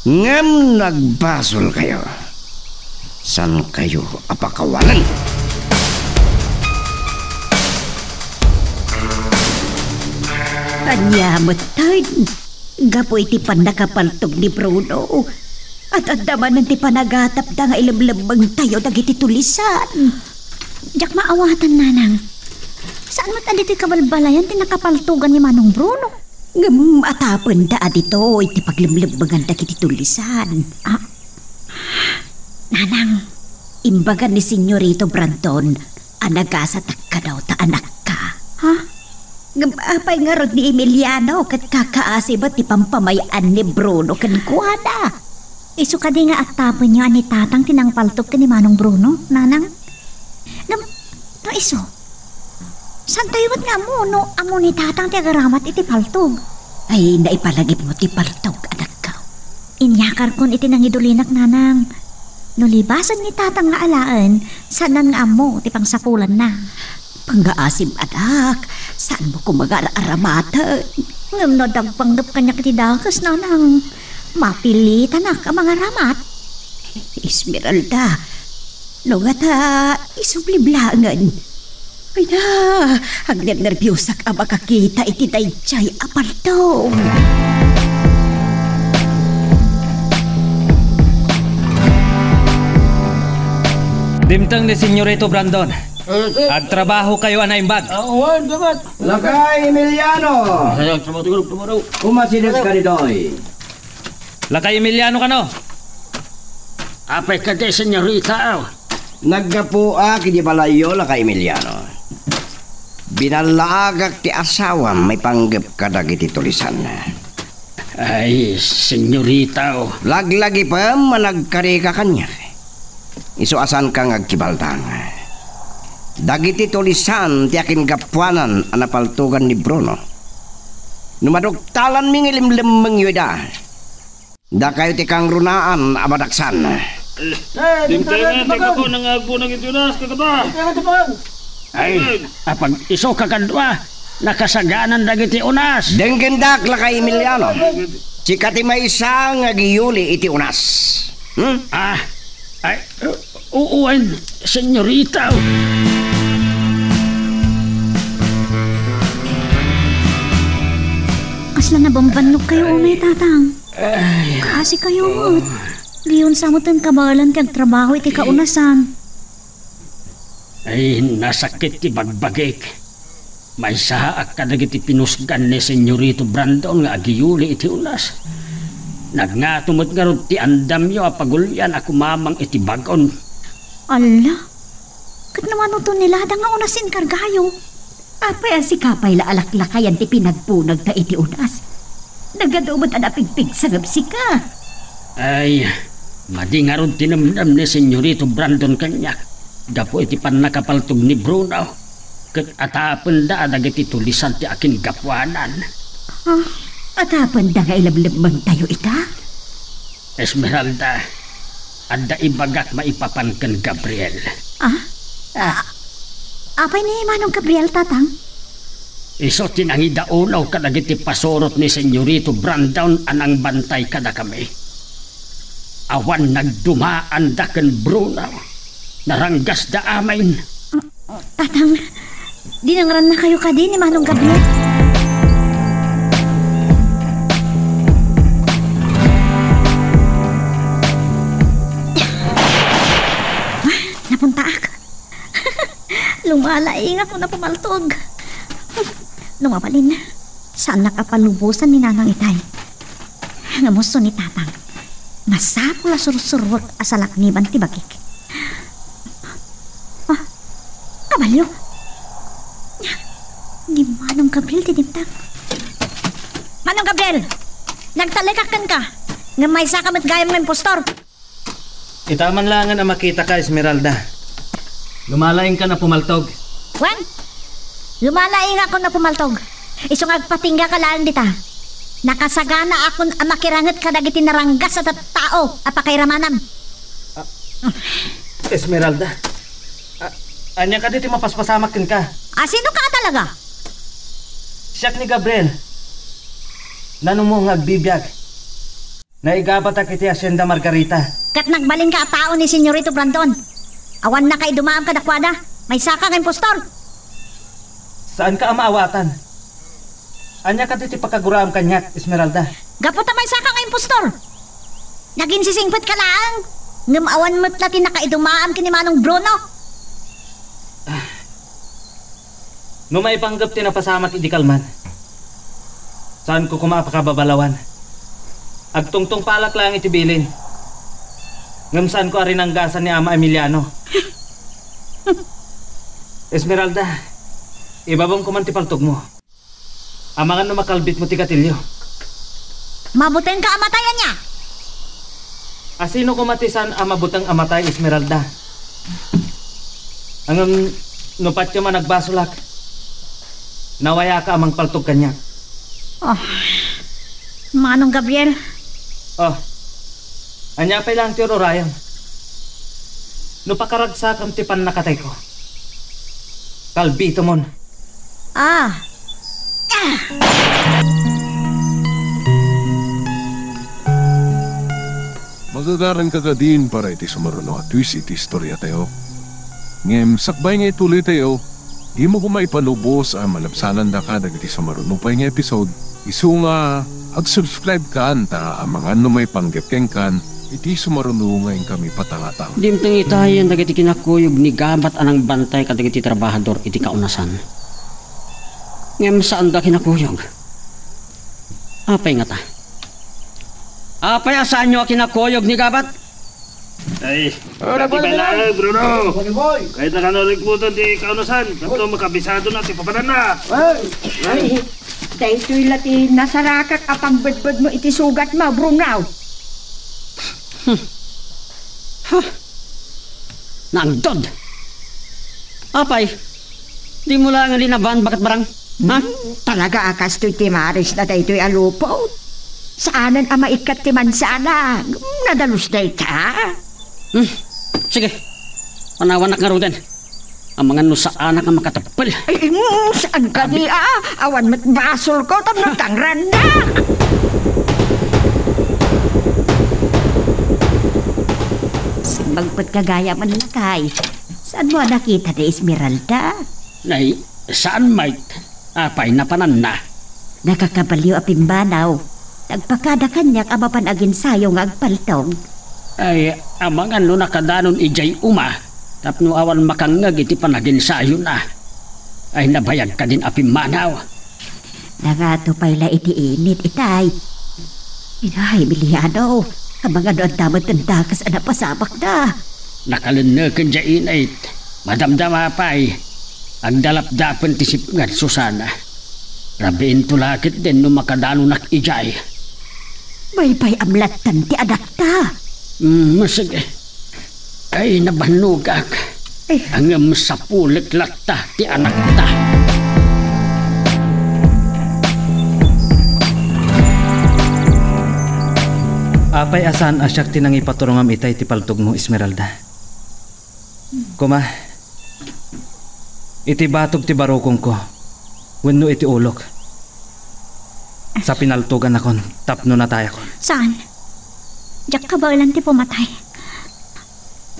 Speaker 5: Ngam nagbasol kayo. San kayo apakawalan?
Speaker 7: Anya mo tayo. Gapo iti panakapaltog ni Bruno. At andaman ti panagatap da nga ilamlambang tayo dagiti tulisan.
Speaker 6: Jak maawatan nanang. Saan mo tadi ti kabalbalayan ti nakapaltugan ni Manong Bruno?
Speaker 7: Ngam atapan da adito iti paglamlambangan dagiti tulisan. Nanang, imbagan ni Senyorito Brandon, anagasatak ka daw ta anak ka.
Speaker 6: Ha?
Speaker 7: Ngam apay nga rod ni Emiliano kat kakaasibat ti pampamayaan ni Bruno kan kuana.
Speaker 6: Isu ka di nga at tapon niyo ani tatang tinangpaltog ka ni Manong Bruno, nanang? No iso. San tayo ba't nga mo, no? Amo ni tatang ti agaramat iti paltog.
Speaker 7: Ay, naipalagip mo ti paltog, anak ka.
Speaker 6: Inyakar kon iti nangidulinak nanang. No libasan ni tatang nga alaan, sanan nga amo ti pangsapulan na.
Speaker 7: Pangaasim anak, saan mo kumag-aramatan?
Speaker 6: Ngam no dagpanggap kanya kiti dakas nanang. Mapilitan na ka mga ramat.
Speaker 7: Esmeralda, no nga ta isubliblangan. Ay na, hanggang nervyosak ang makakita iti dayjay apartong.
Speaker 3: Dimtang ni Senyorito Brandon. Agtrabaho kayo anaimbag.
Speaker 2: Awan, dapat.
Speaker 5: Lakay Emiliano! Umasinag ka nidoy.
Speaker 3: Lakay Emiliano ka no?
Speaker 2: Apay ka de, senyorita.
Speaker 5: Nagkapua kini balayo lakay Emiliano. Binalagak ti asawa may panggap ka dagiti tulisan.
Speaker 2: Ay, senyorita.
Speaker 5: Laglagi pa managkari ka kanya. Isuasan kang agkibaldang. Dagiti tulisan ti akin kapwanan anapaltugan ni Bruno. Numadugtalan ming ilimlim yuda. Da kayo ti kang runaan abadaksan.
Speaker 2: Dimtangan, teka po, nangagpo ng itunas, kakata. Ay, apag iso kakadwa, nakasaganan dagiti unas.
Speaker 5: Denggendak lakay Emiliano. Sikati may isa nga giyuli iti unas.
Speaker 2: Ay, uuwan, senyorita.
Speaker 6: Kasla na bambanok kayo umay tatang. Kasi kayo mo't. Liyon sa mutan kabalan kag trabaho iti kaunasan.
Speaker 2: Ay, nasakit ti bagbagik. May saak ka dagiti pinusgan ni Senyorito Brandon nga agiyuli iti unas. Nagngatumot nga ron ti andamyo apagulyan ako mamang iti bagon.
Speaker 6: Ala, kat naman ito nila da nga unasin kargayo.
Speaker 7: Apay ang sikapay la alaklakayan ti pinagpunag ta iti unas. Nagadumot ang apigpig sa gabsika.
Speaker 2: Ay, madi nga ron tinamdam ni Senyorito Brandon kanyak. Gapo iti panakapaltog ni Bruno. Kat atapan da dagiti tulisan ti akin gapwanan.
Speaker 7: Atapan da nga ilablabang tayo ita?
Speaker 2: Esmeralda, anda ibagak maipapan kan Gabriel.
Speaker 6: Apay ni Manong Gabriel tatang?
Speaker 2: Iso tinangi daunaw kadagiti pasorot ni Senyorito Brandon anang bantay kada kami. Awan nagdumaan da kan Bruno. Naranggas da amain.
Speaker 6: Tatang, dinangran na kayo kadi ni Manong Gabriel. Napunta ako. Lumalaing ako na pumaltog. Lumapalin na. Saan nakapalubusan ni Nanang Itay? Ngamusto ni Tatang. Masapo la sursurwot asalak ni Bantibakik. Kabalyo,
Speaker 7: Ni Manong Gabriel tinimtang. Manong Gabriel! Nagtalikakan ka! Nga may sakamit gayam ng impostor!
Speaker 3: Itaman langan ang makita ka, Esmeralda. Lumalaing ka na pumaltog.
Speaker 7: Wan! Lumalaing ako na pumaltog. Isong agpatingga ka lang dita. Nakasagana akon ang makirangat ka dagiti naranggas sa tao apakayramanam.
Speaker 3: Esmeralda, anya ka dito mapaspasamakin ka.
Speaker 7: Sino ka talaga?
Speaker 3: Siyak ni Gabriel. Nanong mo nga agbibiyag. Naigabat ang kiti Hacienda Margarita.
Speaker 7: Kat nagbalin ka tao ni Senyorito Brandon. Awan na kay dumaam ka dakwada. May saka ng impostor.
Speaker 3: Saan ka amaawatan? Anya ka dito pagkaguraam kanyak, Esmeralda.
Speaker 7: Gapot may saka ng impostor. Naging sisingpit ka lang. Ngamawan mo't natin nakaidumaam kini Manong Bruno.
Speaker 3: No may panggap tinapasamat idi kalman. Saan ko kumapakababalawan? Agtungtong palak lang itibilin. Ngam saan ko arinanggasan ni Ama Emiliano. Esmeralda, ibabang ko man tipaltog mo. Amangan no makalbit mo ti katilyo.
Speaker 7: Mabutin ka amatayan niya.
Speaker 3: Asino kumatisan ang mabutang amatay, Esmeralda? Ang nupatyo man nagbasulak. Nawaya ka amang paltog kanya.
Speaker 7: Oh, Manong Gabriel.
Speaker 3: Oh, anya pa lang ti Ryan. No pakaragsak ang tipan nakatay ko. Kalbito mon.
Speaker 1: Magagaran ka ka din para iti sumaruno at twist iti istorya tayo. Ngem, sakbay nga ituloy tayo, di mo kumaipanubos ang malapsanan na ka iti sumaruno pa yung episode. Isu nga, ag-subscribe ka anta ang mga may panggepkeng kan, iti sumaruno ngayon kami patangatang.
Speaker 2: Dimtang itayan dagiti kinakuyog ni gabat anang bantay kadagiti trabahador iti kaunasan. Ngem saan da kinakuyog? Apay nga ta? Apay asaan nyo kinakuyog ni gabat?
Speaker 8: Ay, pati pala, Bruno. Kahit nakanarikbutan di kaunasan, kanto makabisado na, ti papanan na.
Speaker 4: Ay, dahil lati nasarakak apang bedbed mo iti sugat mo, Bruno.
Speaker 2: Naangdod! Apay, di mo lang linaban bakit barang? Ha?
Speaker 4: Talaga akas to'y timaris na dayto'y alupo. Saanan ang maikat ti mansana? Nadalus na ita.
Speaker 2: Sige, panawanak nga ro din. Ang mga nusaanak ang makatapal.
Speaker 4: Ay, saan ka di awan mat basol ko tam nagtangran na.
Speaker 6: Simbagpat kagaya man lakay. Saan mo nakita ni Esmeralda?
Speaker 2: Nay, saan mate? Apay na panan na.
Speaker 6: Nakakabalyo apimbanaw. Nagpakada kanyak amapan agin sayo nga agpaltog.
Speaker 2: Ay, amang ano nakadanon ijay uma. Tapno awan makangag iti panagin sayo na. Ay nabayag ka din apimanaw.
Speaker 6: Nangato pala iti init itay. Inay, Emiliano. Kamang ano ang tamad tandakas ang napasabak na.
Speaker 2: Nakalanakan dyan ay madamdama pa'y ang dalap-dapan tisip nga Susana. Rabiin tulakit din no makadanunak ijay.
Speaker 6: May pa'y amlatan ti anak ta.
Speaker 2: Sige. Ay nabanugak. Ang sapulit lakta ti anak ta.
Speaker 3: Apay asan asyak tinang ipaturungam itay ti paltog mo, Esmeralda. Kuma, iti batog ti barukong ko, wenno iti ulok. Sa pinaltugan akon, tapno na tayo kon.
Speaker 7: Saan? Diyak ka ba ilan ti pumatay?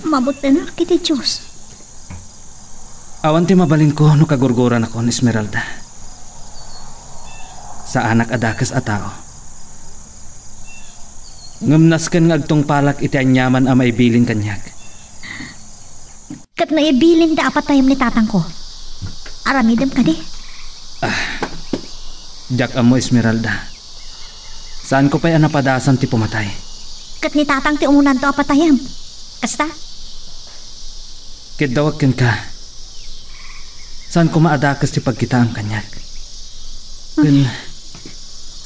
Speaker 7: Mabuti na kiti Diyos.
Speaker 3: Awan ti mabalin ko no kagurguran akon, Esmeralda. Sa anak adakas a tao. Ngamnas kan nga agtong palak iti anyaman a maibilin kanyak.
Speaker 7: Kat naibilin da apat tayong ni tatang ko. Aramidam ka di.
Speaker 3: Diyak amo, Esmeralda. Saan ko pa'y anapadasan ti pumatay?
Speaker 7: Kat ni tatang ti umunan to apat tayam. Kasta?
Speaker 3: Kidawag ken ka. Saan ko maadakas ti pagkita ang kanyak? Kun,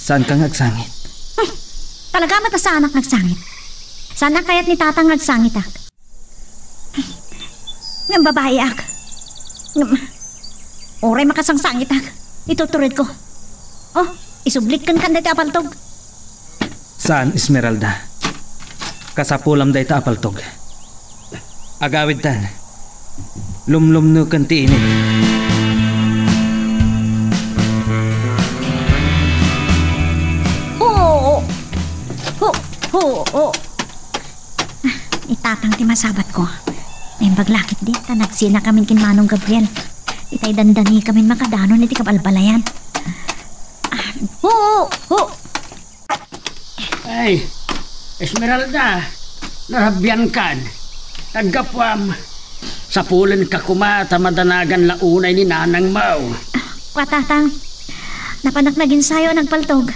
Speaker 3: saan kang agsangit?
Speaker 7: Talaga mata sa anak nagsangit. Sana kaya't ni tatang nagsangit ak. Ng babae ak. Oray makasangsangit ak. Ituturid ko. Oh, isublik kan dati apaltog.
Speaker 3: Saan, Esmeralda? Kasapulam day ta apaltog. Agawid tan. Lumlumno kan ti init.
Speaker 7: Oo. Itatang ti masabat ko. May baglakit di. Tanagsina kami kin Manong Gabriel. Itay dandani kami makadanon iti kabalbalayan. Oo.
Speaker 2: Ay, Esmeralda, narabyan kan. Taggapwam. Sa pulen ka kumata madanagan launay ni Nanang Mau.
Speaker 7: Kwatatang, napanak naging sayo nagpaltog.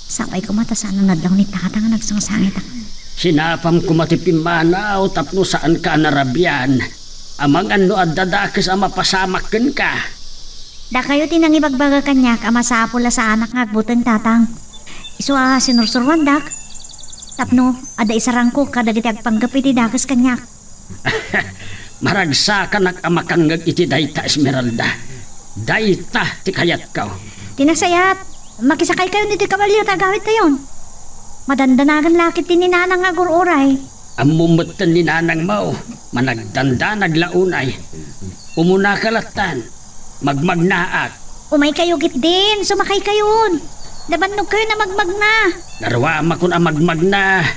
Speaker 7: Sabay ko mata sana nadlaw ni tatang nagsangsangit ako.
Speaker 2: Sinapam kumatipimanaw tapno saan ka narabyan. Amang ano at dadakis ang mapasamakin ka.
Speaker 7: Da kayo tinang ibagbaga kanyak ama sapula sa anak ngagbutan tatang. Isu sinursurwan dak. Tapno, ada isarang ko kadagiti agpanggap iti dakas kanyak.
Speaker 2: Maragsa ka nakamakangag iti dayta, Esmeralda. Dayta ti kayat ka.
Speaker 7: Tinasayat, makisakay kayo niti kabalyo tagawit tayon. Madandanagan lakit ni Nanang agururay.
Speaker 2: Amumutan ni Nanang Mau, managdanda naglaunay. Umuna kalatan, magmagnaak.
Speaker 7: Umay kayo git din, sumakay kayon. Labanog kayo na magmagna.
Speaker 2: Narwama kun ang magmagna.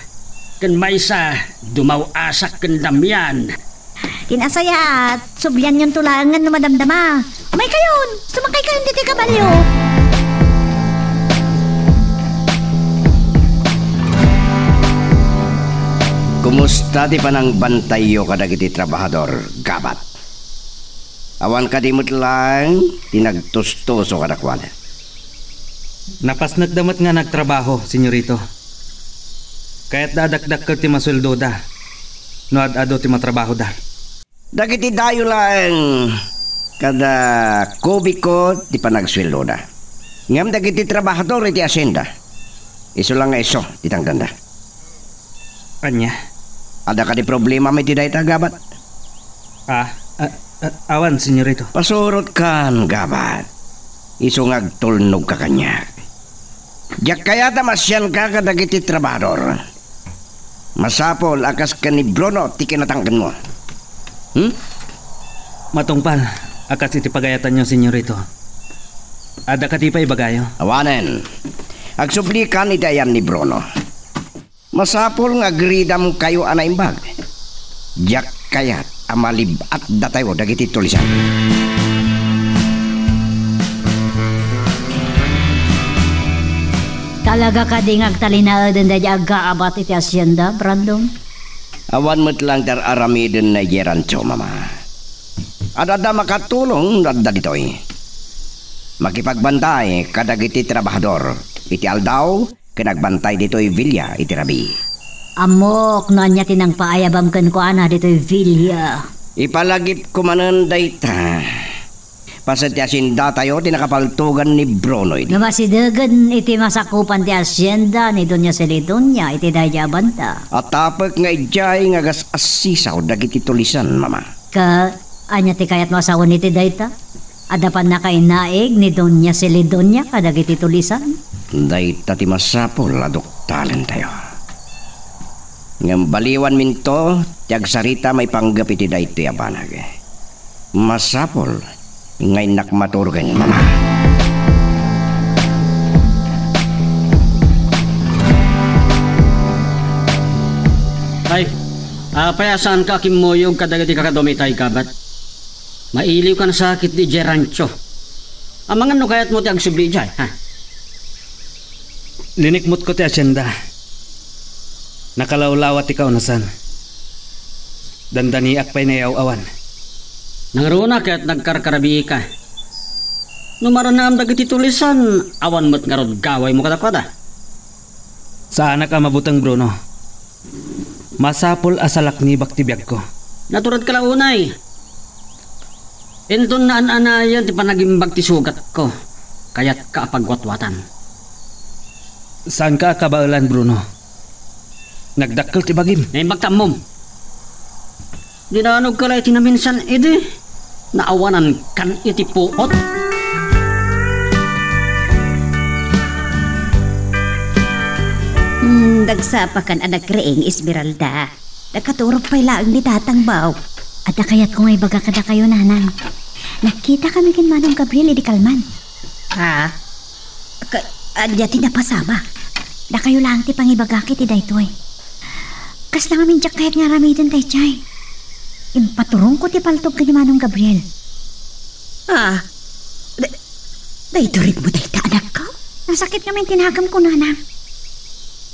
Speaker 2: Kan maysa, dumaw-asak kan damyan.
Speaker 7: Tinasaya at subyan yung tulangan na madamdama. Umay kayon, sumakay kayon diti kabalyo.
Speaker 5: Kumusta di pa nang bantayo kadagiti trabahador, gabat? Awan kadimot lang, tinagtustoso kadakwala.
Speaker 3: Napasnag damat nga nagtrabaho, senyorito. Kaya't dadakdak ka ti masweldo da. No ad-ado ti matrabaho da.
Speaker 5: Dagiti dayo lang, kada kubiko ti panagsweldo da. Ngam dagiti trabahador iti asyenda. Iso lang nga iso, titangdanda.
Speaker 3: Anya?
Speaker 5: Ada ka di problema may ti dayta, gabat?
Speaker 3: Awan, senyorito.
Speaker 5: Pasurot kan, gabat. Iso ngagtulnog ka kanya. Diyak kaya tamasyan ka kadagiti trabahador. Masapol akas ka ni Bruno ti kinatanggan mo.
Speaker 3: Matungpal, akas iti pagayatan nyo, senyorito. Ada ka ti pa ibagayo?
Speaker 5: Awanen. Agsublikan iti ayan ni Bruno. Masapol nga gridam kayo anaimbag. Diyak kayat amalib at datayo dagiti tulisan.
Speaker 6: Talaga ka ding agtalinaadan da agkaabat iti asyenda, Brandon?
Speaker 5: Awan mo't lang dar aramidin na yerancho, mama. Adada makatulong nadda ditoy. Makipagbantay kadagiti trabahador. Iti aldaw, kinagbantay ditoy Villa iti rabi.
Speaker 6: Amok, noan niya tinang paayabam kan ko ana dito'y Villa.
Speaker 5: Ipalagip ko manan dayta. Pasat ti asyenda tayo, tinakapaltugan ni Brunoy.
Speaker 6: Namasidagan iti masakupan ti asyenda ni Doña Celidonia iti dayabanta.
Speaker 5: At tapag nga ijay nga gas asisaw dagiti tulisan, mama.
Speaker 6: Ka, anya ti kayat masawan iti dayta? Adapan na kay naig ni Doña Celidonia kadagiti tulisan?
Speaker 5: Dayta ti masapol aduktalan tayo. Ngam baliwan minto, tiag sarita may panggap iti dayto yabanag. Masapol, ngay nakmaturgan, mama.
Speaker 2: Ay, payasan ka kimoyog kadagati kakadomitay kabat. Mailiw ka na sakit di Gerancho. Amang ano kaya't mo ti agsubli jay, ha?
Speaker 3: Linikmot ko ti asyenda. Nakalawlawat ikaw nasan. Dandaniak pa'y nayaw-awan.
Speaker 2: Nangruna kaya't nagkarkarabi ka. Numaranam dagiti tulisan, awan mo't nga rod gaway mo kadakwada.
Speaker 3: Sa anak ka mabutang Bruno. Masapol asalak ni baktibiyag ko.
Speaker 2: Naturad ka launay. Enton na ananayan ti panagimbag ti sugat ko. kayat kaapagwatwatan.
Speaker 3: Saan ka kabaalan, Bruno? Nagdakkel ti bagim.
Speaker 2: Ay magtamom. Dinanog ka lang iti naminsan, edi. Naawanan kan iti puot.
Speaker 7: Dagsapakan anak reeng Esmeralda. Nakaturok pa'y laang ni tatang baw. At kayat kung ay baga kada kayo nanang. Nakita kami kin Manong Gabriel di Kalman. Ha? Adya ti napasama. Na kayo lang ti pangibagakit ti daytoy. Kas lang amin kahit nga ramitin tay chay. Impaturong ko ti paltog ka ni Manong Gabriel. Daytorig mo day ta anak ko? Nasakit kami tinagam ko nanang.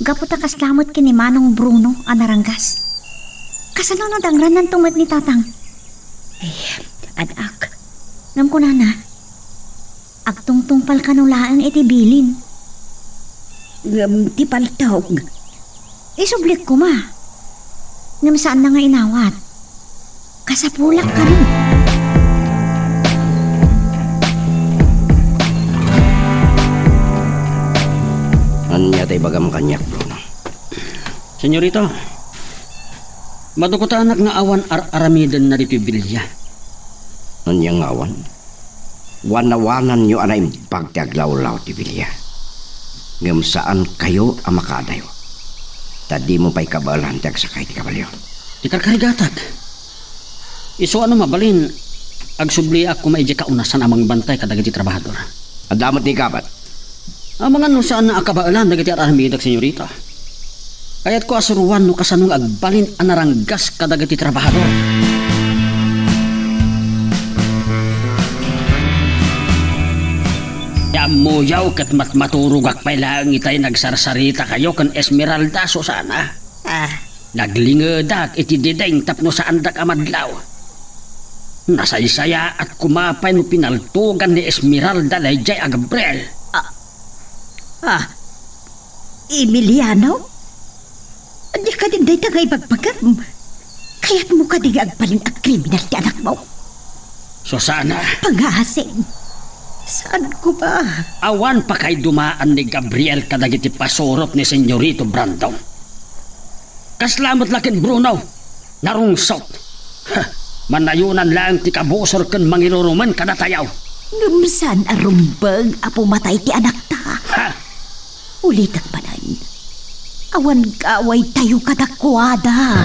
Speaker 7: Gapot ang kaslamot kini Manong Bruno anaranggas. Kasano na dangran ng tumat ni tatang? Anak, ngam ko na agtungtungpal kanulaang itibilin. Ngam ti paltog. Isublik ko ma. Ngam saan na nga inawat? Kasapulak ka rin.
Speaker 5: Anya tay bagam kanyak, Bruno.
Speaker 2: Senyorito, madukuta anak nga awan aramiden na dito bilya.
Speaker 5: Anya ngawan? Wanawanan nyo anay pagtiaglaw-law ti bilya. Ngam saan kayo ang makadayo? Tadi mo pa'y kabalan tiag sakay ti kabalyo.
Speaker 2: Ikarkarigatag. Iso ano mabalin, agsubli ako maidya kaunasan amang bantay kadagiti trabahador.
Speaker 5: Adamot ni kabat.
Speaker 2: Amangan no saan na akabaalan dagiti aramidag, senyorita. Kaya't ko asuruan no kasanong agbalin anaranggas kadagiti trabahador. Yamuyaw kat matmaturugak pa'y lang itay nagsarsarita kayo kan Esmeralda so sana. Naglingadak iti dideng tapno sa andak amadlaw. Nasaysaya at kumapay no pinaltugan ni Esmeralda layjay a Gabriel.
Speaker 4: Emiliano? Di ka din day tagay bagpagam. Kaya't mo ka din agbalin ang kriminal ti anak mo.
Speaker 2: So sana.
Speaker 4: Pangasing. Saan ko ba?
Speaker 2: Awan pa kay dumaan ni Gabriel kadagiti pasurot ni Senyorito Brandon. Kaslamot lakin Bruno. Narungsot. Manayunan lang ti kabusor ken mangiruruman kadatayaw.
Speaker 4: Numsan arumbang apo matay ti anak ta. Ulit ang banan. Awan kaway tayo kadakwada.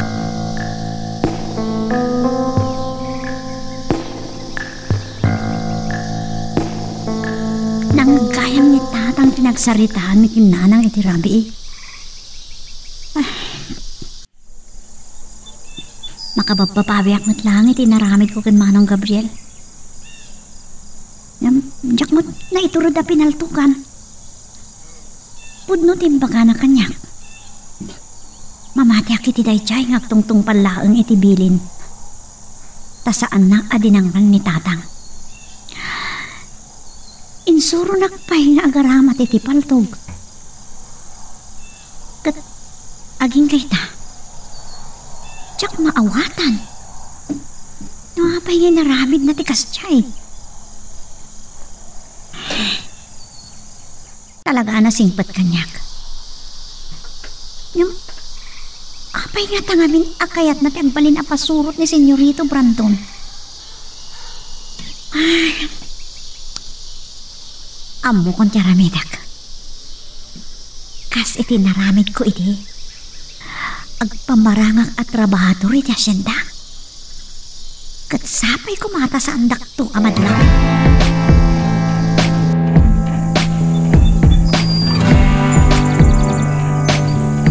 Speaker 7: Nang gayam ni tatang pinagsaritaan ni kinanang iti rabi. Makabababawiak mo't lang iti naramid ko kin Manong Gabriel. Diyak mo't na iturod na pinaltukan. Pudno timbaga na kanyak. Mamatiak iti daychay ngagtungtung palaang iti bilin. Tasaan na adinangan ni tatang. Insuro nakpay nga agaramat iti paltog. Kat aging kay ta. Tsak maawatan. Nuapay nga naramid na ti kasyay. Talaga na singpat kanyak. Yung apay nga tangamin akayat na tiagbalin apasurot ni Senyorito Brandon. Amo kong tiaramidak. Kas iti naramid ko iti. Agpamarangak at trabahador iti asyenda. Kat sapay kumata sa andak to amadlaw.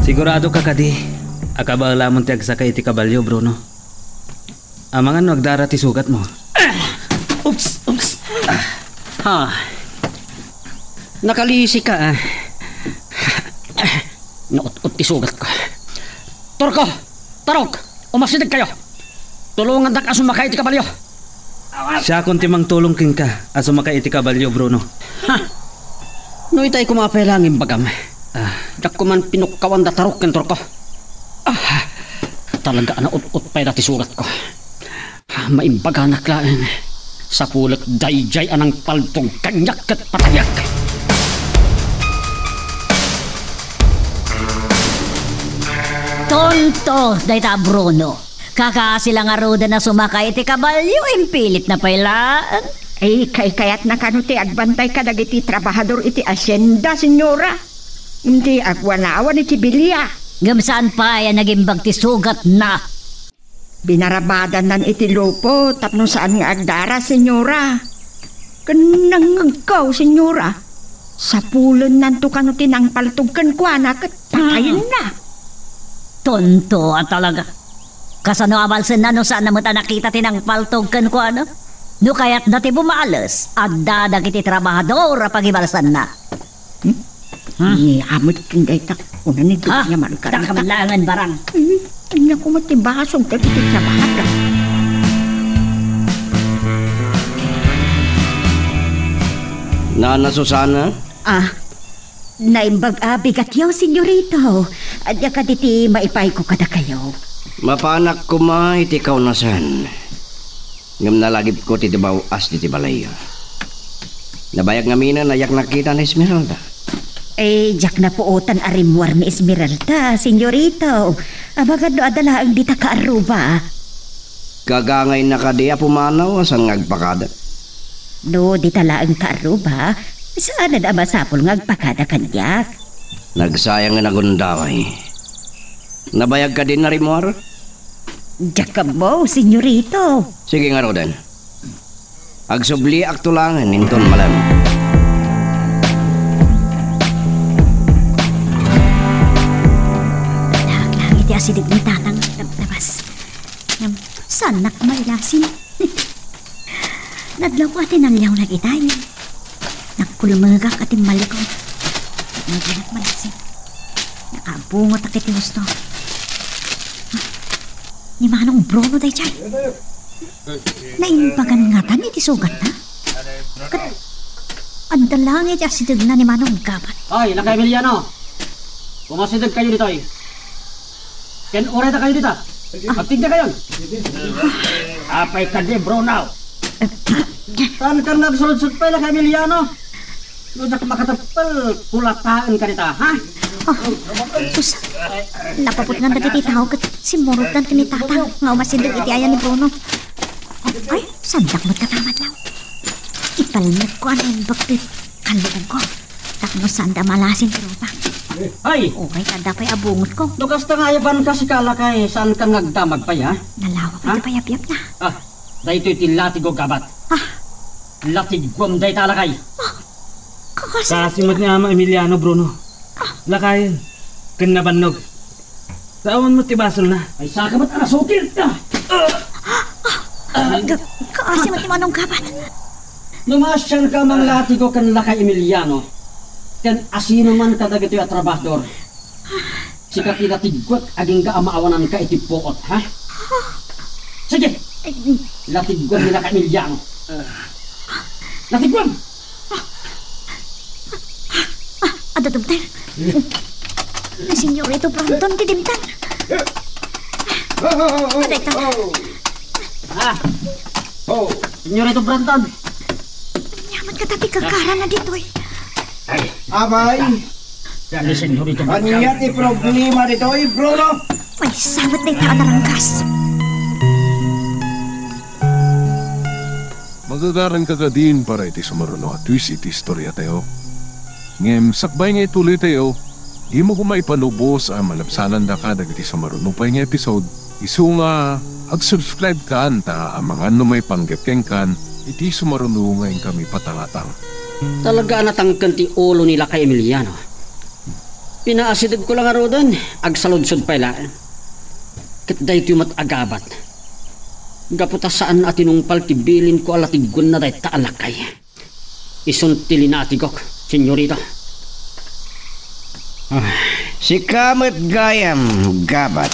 Speaker 3: Sigurado ka kadi, akabala mong tiagsakay iti kabalyo, Bruno. Amangan magdara ti sugat mo.
Speaker 2: Oops. Nakalisi ka. Naut-ut ti sugat ko. Torko! Tarok! Umasidag kayo! Tulungan tak asumakay iti kabalyo!
Speaker 3: Siya kung timang tulong king ka, asumakay iti kabalyo, Bruno.
Speaker 2: No itay kumapay langin bagam. Dak ko man pinukkawan da tarok ken Torko. Talaga na ut-ut pay dati sugat ko. Maimbaga naklain. sa pulak dayjay anang paltong kanyak kat patayak.
Speaker 6: Tonto, dayta Bruno. Kakasila nga roda na sumakay iti kabalyo, impilit na pailaan.
Speaker 4: Ay, kaya't nakanuti agbantay ka dagiti trabahador iti asyenda, senyora. Hindi agwanawan iti bilya.
Speaker 6: Gamsaan pa yan nagimbag ti sugat na.
Speaker 4: Binarabadan nan iti lupo, tapno saan nga agdara, senyora. Kanangagaw, senyora. Sa pulon nanto kanuti ng paltugkan kwa na kat patayin na.
Speaker 6: Tonto at talaga. Kasano abalsin na no saan naman nakita tinang paltog kan ko ano? No kaya't dati bumalas at dadag iti trabahador pagibalsan na.
Speaker 4: Amot kinday tak. Una ni Duk niya malukaran.
Speaker 6: Takamanlangan barang.
Speaker 4: Ano ko matibasong dagiti trabahador.
Speaker 5: Nana Susana?
Speaker 7: Naimbag bigat yaw, senyorito. At yakaditi maipay ko kada kayo.
Speaker 5: Mapanak ko ma iti kaunasan. Ngam nalagip ko ti baw as ti balayo. Nabayag nga mina nayak nakita na Esmeralda.
Speaker 7: Jak na puotan arimwar ni Esmeralda, senyorito. Abagad no adala ang dita ka aruba.
Speaker 5: Kagangay na kadiya pumanaw asang ngagpakada.
Speaker 7: No, dita laang ka aruba. Saan na masapol ngagpakada kanyak?
Speaker 5: Nagsayang nga nagundaway. Nabayag ka din na rimwar?
Speaker 7: Jaka mo, senyorito.
Speaker 5: Sige nga Rodan. Agsubli aktulangan ninton malam.
Speaker 7: Lang iti asidig ni tatang labas. Saan na kumailasin? Nadlaw ko atin ang liyaw na itay. Nagkulumagak ating malikong. Naglalat malasin. Nakabungot ang kiti gusto. Ni Manong Bruno day chay. Naimbagan nga tan iti sugat na. Andalang iti asidag na ni Manong Gabat.
Speaker 2: Ay, Lakay Emiliano. Pumasidag kayo dito ay. Ken oray na kayo dito. Magtigda kayo. Apay ka di, Bruno. Saan ka nagsulod-sulod pa, Lakay Emiliano? Doon na makatapal, kulataan ka dito, ha?
Speaker 7: Sus, napaput nga dagiti tao kat simurot lang tinitatang nga umasindag iti ayan ni Bruno. Ay, sandak mo't katamat lang. Ipalmat ko ang bakit kaloob ko. Takno sanda malasin pero pa.
Speaker 2: Ay!
Speaker 7: Okay, kada pa'y abungot ko.
Speaker 2: Lukas na nga yaban ka si Kalakay, saan ka nagdamag pa ya?
Speaker 7: Nalawa pa ito payap-yap na.
Speaker 2: Dahito iti latigo gabat. Latigwam dahi Talakay.
Speaker 3: Kasimot ni Ama Emiliano, Bruno. Lakayan. Kanabanog. Saawan mo tibasol na.
Speaker 2: Ay saka ba't arasukil ka?
Speaker 7: Kaasimat ni Manong Gabat.
Speaker 2: Lumasyan ka mang latigo kan Lakay Emiliano. Kan asino man kadagito yung trabador. Sika tinatigwat aging gaamaawanan ka iti poot, ha? Sige! Latigwan ni Lakay Emiliano. Latigwan!
Speaker 7: Ada dumtan. Na senyorito Pronton didimtan. Ada ito.
Speaker 2: Senyorito Branton.
Speaker 7: Yaman ka tati kakara na dito eh.
Speaker 9: Abay,
Speaker 2: Dali senyorito
Speaker 9: ano
Speaker 2: Branton.
Speaker 9: yan ti problema dito Bruno?
Speaker 7: May sabat na itaan na langkas.
Speaker 1: Magagaran ka ka din para iti sumaruno at twist iti istorya tayo. Ngem, sakbay nga ituloy tayo, di mo kumaipanubos ang malapsanan na ka dagiti sumaruno pa nga episode. Isu nga, ag-subscribe ka ta ang mga may panggapkeng kan, iti sumaruno ngayon kami patangatang.
Speaker 2: Talaga natangkan ti ulo ni Lakay Emiliano. Pinaasidag ko lang arodan, agsaludsod pa ilaan. Kat dahito yung matagabat. Gaputa saan atinungpal tibilin ko alatigwan na dahi taalakay. Isuntilin natigok, senyorita.
Speaker 5: Si Kamet Gayam Gabat.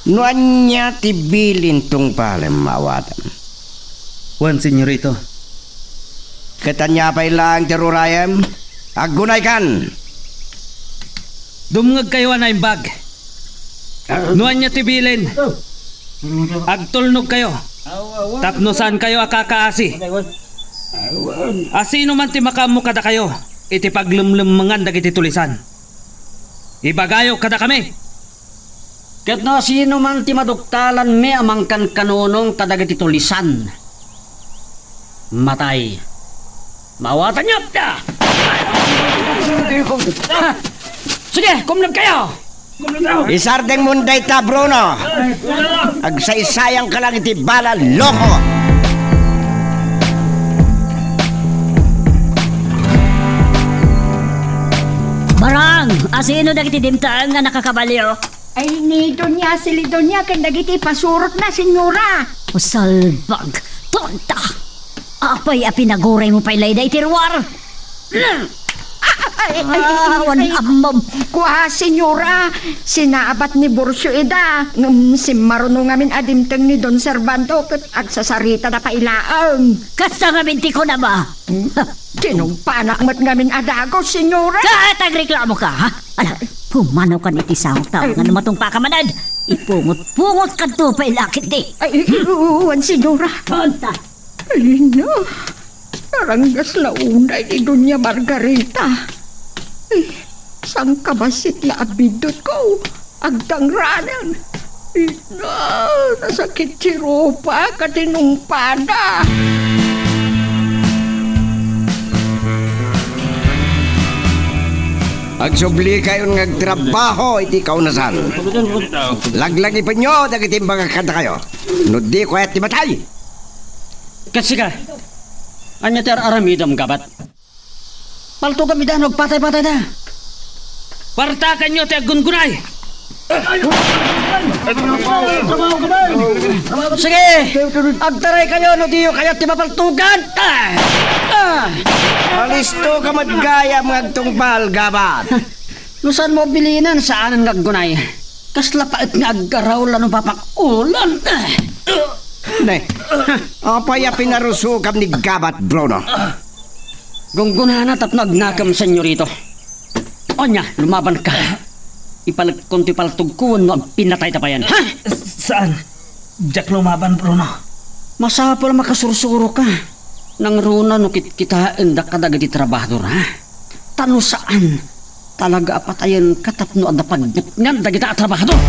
Speaker 5: Nuan niya tibilin tong palem maawatan.
Speaker 3: Juan, senyorito.
Speaker 5: Katanya pa ilang terurayam. Agunay kan.
Speaker 3: Dumngag kayo na yung bag. Nuan niya tibilin. Agtulnog kayo. Tapnosan kayo akakaasi. Asino man ti makamu kada kayo, iti paglumlumangan dagiti tulisan. Ibagayo kada kami.
Speaker 2: Ket na sino man ti maduktalan mi amang kan kanunong kadagiti tulisan. Matay. Mawatan niyo da! Sige, kumlab kayo!
Speaker 5: Isardeng munday ta, Bruno. Agsaysayang ka lang iti bala, loko.
Speaker 6: Barang, asino dagiti dimtaan nga nakakabalyo?
Speaker 4: Ay, ni Donya, sili Donya, kan dagiti pasurot na, senyora.
Speaker 6: O salbag, tonta! Apay apinaguray mo pa'y layda itirwar! Wan amam!
Speaker 4: Kuha, senyora, sinaabat ni Bursyo ida. Si marunong ngamin adimteng ni Don Servando, kat agsasarita na pailaang.
Speaker 6: Kasta nga binti ko na ba?
Speaker 4: Tinong panakmat ngamin adago, senyora.
Speaker 6: Kahit agreklamo ka, ha? Ala, pumanaw ka niti sa tao nga namatong pakamanad. Ipungot-pungot ka to pa'y lakit di.
Speaker 4: Ay, uwan, senyora.
Speaker 6: Tonta!
Speaker 4: Ay, no. Naranggas na unay ni Donya Margarita. Ay, sang kabasit na abidot ko. Agdangranan. Ay, no. Nasakit si Rupa, katinumpada.
Speaker 5: Agsubli kayo ngagtrabaho iti kaunasan. Laglagi pa nyo, dagiti mga kanta kayo. Nudi ko at timatay.
Speaker 2: Kasi ka, anya ter aramidam gabat. Palto kami danog patay-patay na. Partakan nyo te gungunay. Sige, agtaray kayo no diyo kayo timapaltugan.
Speaker 5: Alisto ka madgaya mga tungpal, gabat.
Speaker 2: Lusan mo bilinan saan ang naggunay. Kasla pait nga aggaraw lano papakulan.
Speaker 5: Ne, apaya pinarusukam ni gabat, Bruno.
Speaker 2: Gunggunahan at nagnakam, senyorito. Onya, lumaban ka. Ipalagkunti paltugkuan mo ang pinatay tapayan. Ha?
Speaker 3: Saan? Jack lumaban, Bruno.
Speaker 2: Masapol makasursuro ka. Nang runa no kitkitaan da kadagiti trabahador, ha? Tano saan? Talaga apatayan katapno ang napagbutngan dagita trabahador.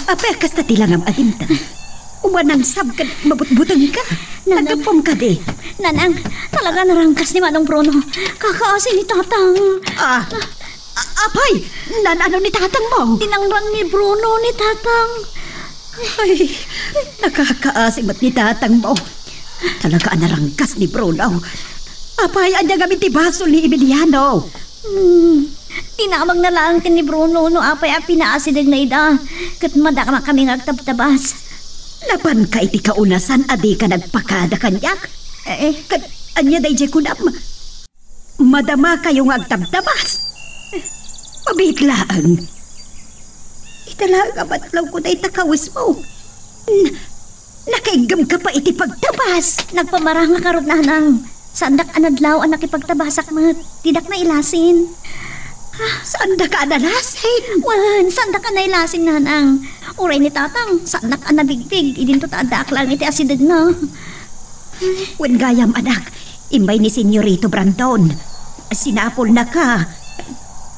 Speaker 7: Apa kasta tilangam adimtan. Umanang sabkan mabutbutang ka. Nagapom ka di.
Speaker 6: Nanang, talaga narangkas ni Manong Bruno. Kakaasi ni Tatang.
Speaker 7: Apay, ano ni tatang mo?
Speaker 6: Tinangrang ni Bruno ni Tatang.
Speaker 7: Ay, nakakaasing ba't ni tatang mo? Talaga narangkas ni Bruno. Apay, anya gamit ni basol ni Emiliano.
Speaker 6: Tinamag na lang ni Bruno no apay ang pinaasideg na ida. Kat madakama kami ngagtabtabas.
Speaker 7: Laban ka iti kaunasan, adi ka nagpakada kanyak. Kat anya day jay kunam. Madama kayo ngagtabtabas. Pabiglaan. Italaga ba't lang ko na itakawis mo? Nakaigam ka pa iti pagtabas.
Speaker 6: Nagpamarang nga karot na nang. Sandak anadlaw ang nakipagtabasak mga tidak na ilasin.
Speaker 7: Saan da ka analasin?
Speaker 6: Wan, sandak ka na ilasin nanang. Uray ni Tatang, sandak ka nabigbig. Idin to taadak lang iti asidag na.
Speaker 7: Wan gayam anak, imbay ni Senyorito Brandon. Sinapol na ka.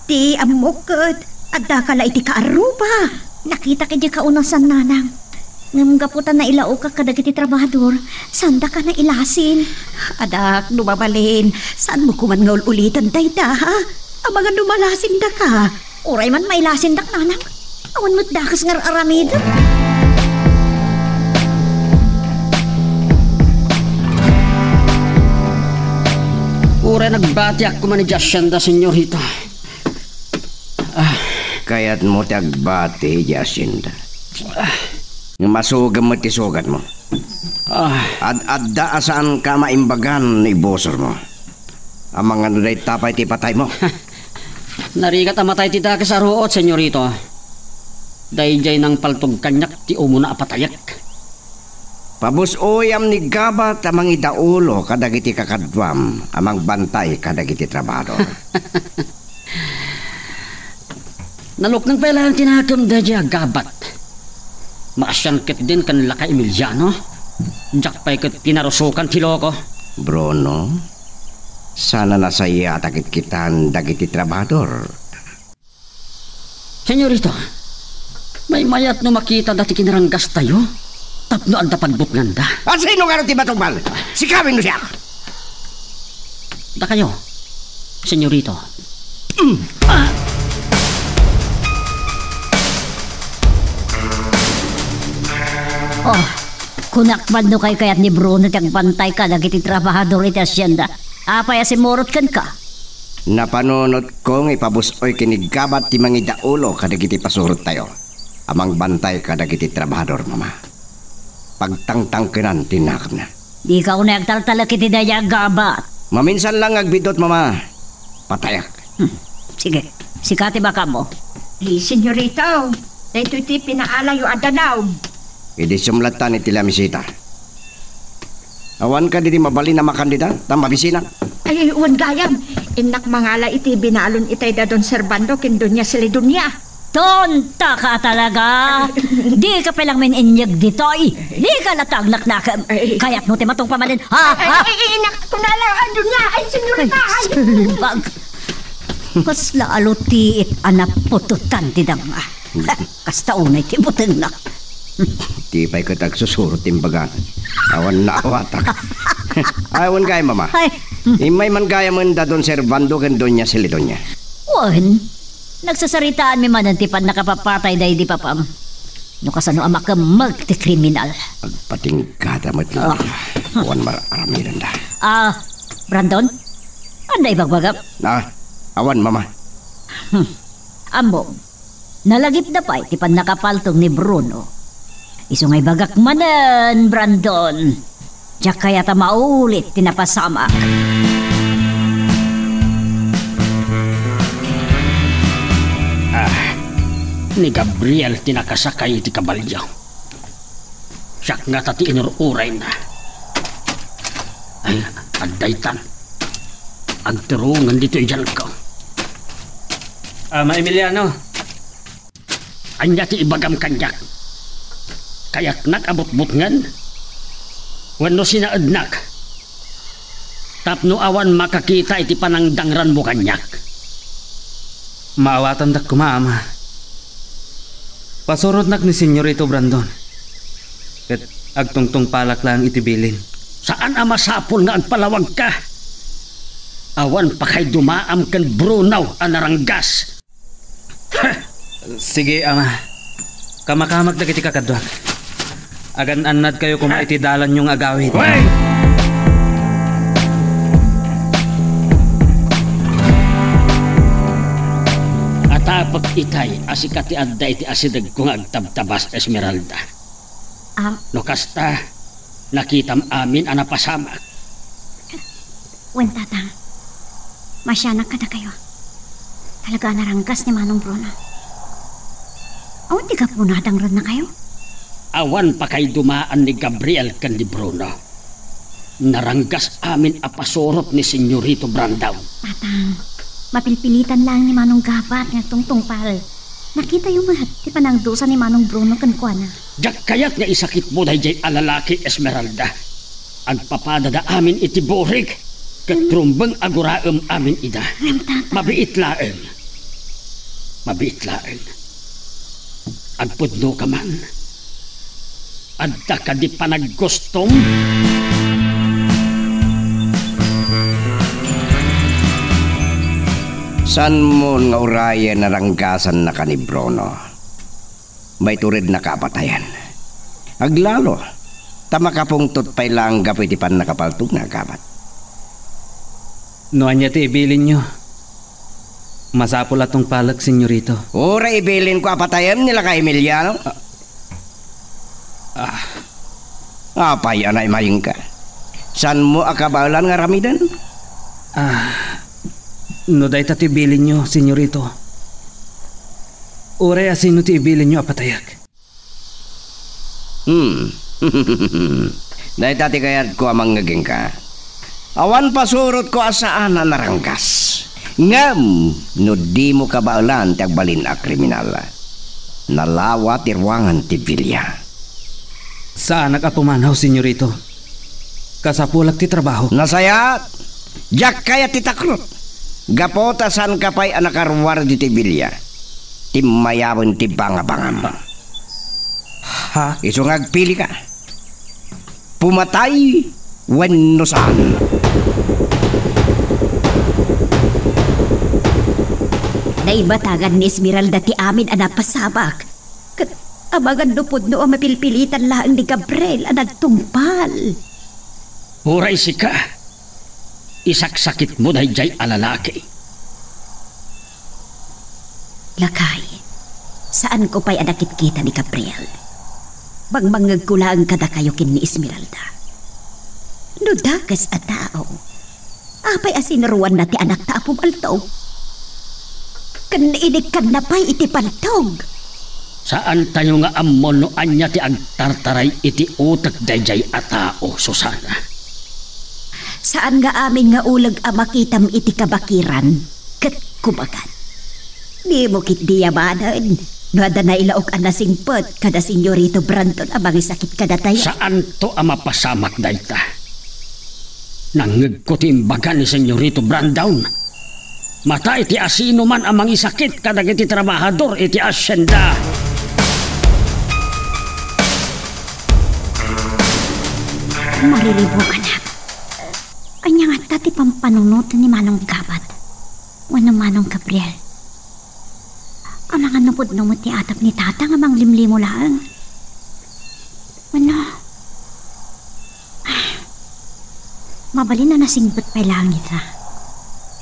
Speaker 7: Ti amukot, adda ka la iti kaaruba.
Speaker 6: Nakita ka di kaunasan nanang. Ngam gaputan na ilao ka kadagiti trabahador, sanda ka na ilasin.
Speaker 7: Adak, lumabalin. Saan mo kuman nga ulitan dayta, ha? Ang mga lumalasin da ka.
Speaker 6: Uray man mailasin dak nanang. Awan mo't dakas ngar aramid.
Speaker 2: Uray nagbatiak ko man ni Jasyanda, senyorito.
Speaker 5: Kaya't mo tagbati, Jacinda. Masugam mo tisugat mo. Adda asaan ka maimbagan ni bosor mo. Ang mga nuday tapay ti patay mo.
Speaker 2: Narigat amatay ti dakas aruot, senyorito. Dayjay ng paltog kanyak ti umuna apatayak.
Speaker 5: Pabusoyam ni gabat amang idaulo kadagiti kakadwam amang bantay kadagiti trabador.
Speaker 2: Nalok nang pala ang tinakam da dya gabat. Maasyangkit din kan laka Emiliano. Jak pa'y kat pinarusukan tiloko.
Speaker 5: Bruno, sana nasa iya takit kitan dagiti trabador.
Speaker 2: Senyorito, may mayat no makita dati kinaranggas tayo. Tapno ang dapagbut nganda.
Speaker 5: At sino nga ti batubal? Sikawin mo siya!
Speaker 2: Da kayo, senyorito.
Speaker 6: Oh, kunakban no kay kayat ni Bruno tiyang bantay ka dagiti trabahador iti asyenda. Apay asimurot kan ka.
Speaker 5: Napanunot kong ipabusoy kinigabat ti mangida ulo kadagiti pasurot tayo. Amang bantay kadagiti trabahador, mama. Pagtangtangkinan tinakam na.
Speaker 6: Di ka unay agtaltalak iti daya gabat.
Speaker 5: Maminsan lang agbidot, mama. Patayak.
Speaker 6: Sige, sikati baka mo.
Speaker 4: Senyorito, dahito iti pinaalayo adanaw.
Speaker 5: Idi sumlatan iti lamisita. Awan ka diti mabali na makandida, tamabisina.
Speaker 4: Ay, uwan gayam. Inak mangala iti binalon itay da don serbando kin dunya sili dunya.
Speaker 6: Tonta ka talaga. Di ka palang min inyag ditoy. Di ka natagnak na ka. Kaya't mo timatong pamalin. Ha?
Speaker 4: Inak ko na lang ang dunya. Ay, senyorita.
Speaker 6: Bag. Kas lalo tiit anak pututan ti danga. Kasta unay ti buteng na.
Speaker 5: Di pa'y katagsusurot timbaga. Awan na awatak. Awan kaya, mama.
Speaker 6: Ay.
Speaker 5: Imay man kaya mo da don servando kan donya sili donya.
Speaker 6: Wan. Nagsasaritaan mi man ang tipan nakapapatay dahi di papam. No kasano ama ka magti-kriminal.
Speaker 5: Pagpatingkada mo ito. Awan maramiran da.
Speaker 6: Brandon? Anday bagbagap?
Speaker 5: Awan, mama.
Speaker 6: Ambo, nalagip na pa tipan nakapaltong ni Bruno. Isungay bagak manan, Brandon. Diyak kaya ta maulit tinapasama.
Speaker 2: Ni Gabriel tinakasakay iti kabalyo. Siyak nga tati inururay na. Ay, adaytan. Agturungan dito iyan ko.
Speaker 3: Ama Emiliano.
Speaker 2: Anya ti ibagam kanyak. Kayak nakabot-butngan. Wano sinaadnak. Tapno awan makakita iti panangdangran mo kanyak.
Speaker 3: Maawatan dak kumaama. Pasurot nak ni Senyorito Brandon. Ket agtungtong palak lang itibilin.
Speaker 2: Saan ama sapol nga agpalawag ka? Awan pa kay dumaam kan Brunaw anaranggas.
Speaker 3: Sige, ama. Kamakamag na kiti kakadwak. Agan anad kayo kumaitidalan yung agawid.
Speaker 2: Wait! Atapag itay, asikati adda iti asidag kong agtabtabas Esmeralda. No kasta, nakitam amin anapasama.
Speaker 7: Wen tatang, masyanak ka na kayo. Talaga naranggas ni Manong Bruno. Awan di ka punadang rin na kayo?
Speaker 2: Awan pa kay dumaan ni Gabriel kan ni Bruno. Naranggas amin apasorot ni Senyorito Brandaw.
Speaker 7: Tatang, mapilpilitan lang ni Manong Gabat ng tungtungpal. Nakita yung mahat, di pa nang dosa ni Manong Bruno kan kuha na.
Speaker 2: Diyak kayat nga isakit mo dahi jay alalaki Esmeralda. Agpapadada amin iti borig. Katrumbang aguraem amin ida. Mabiit laeng. Mabiit laeng. Agpudno ka man. Adda ka di panaggustong.
Speaker 5: San mo nga urayan naranggasan na ka ni Bruno? May turid na kapatayan. Aglalo, tama ka pong tutpay lang gapoy di pan nakapaltog na kapat.
Speaker 3: Noan niya ti ibilin nyo. Masapol atong palag, Senyorito.
Speaker 5: Ura ibilin ko apatayan nila ka Emiliano. Apay anay maying ka. San mo akabalan nga ramidan?
Speaker 3: No day ta ti ibilin nyo, Senyorito. Ura asino ti ibilin nyo apatayak.
Speaker 5: Dahil tati kayat ko amang ngaging ka. Awan pasurot ko asaan na naranggas. Ngam, no di mo kabaalan ti agbalin a kriminal. Nalawa ti ruangan ti Villa.
Speaker 3: Saan nagapumanaw, senyorito? Kasapulak ti trabaho.
Speaker 5: Nasayat, jak kaya ti takrot. Gapota san kapay anakarwar di ti Villa. Ti mayawan ti bangabangam.
Speaker 3: Ha?
Speaker 5: Iso ngagpili ka. Pumatay, wenno saan.
Speaker 6: Naibatagan ni Esmeralda ti amin ana pasabak. Kat abagan lupod no ang mapilpilitan laang ni Gabriel ang nagtungpal.
Speaker 2: Huray si ka. Isaksakit mo dahi jay alalaki.
Speaker 6: Lakay, saan ko pa'y anakit kita ni Gabriel? Bangmangag ko lang kada kayo kin ni Esmeralda. No dakas a tao. Apay asinuruan na ti anak ta pumaltaw. Kan inig kan na pa'y iti paltog.
Speaker 2: Saan tayo nga ammon no anya ti agtartaray iti utak dayjay a tao, Susana?
Speaker 6: Saan nga amin nga ulag a makitam iti kabakiran? Kat kubagan. Di mo kit diyabanan. Ngada na ilaok ang nasingpot kada senyorito Brandon abang sakit kada tayo.
Speaker 2: Saan to ang mapasamak dayta? Nangag ko ti imbagan ni senyorito Brandon. Mata iti asino man ang mangisakit kadag iti trabahador iti asyenda.
Speaker 7: Mariribo ka na. Anya nga tati pampanunot ni Manong Gabat. Wano Manong Gabriel. Ang mga nupod-numot ni atap ni tata nga mang limlimo lang. Wano? Mabalin na nasingbot pa langit ha.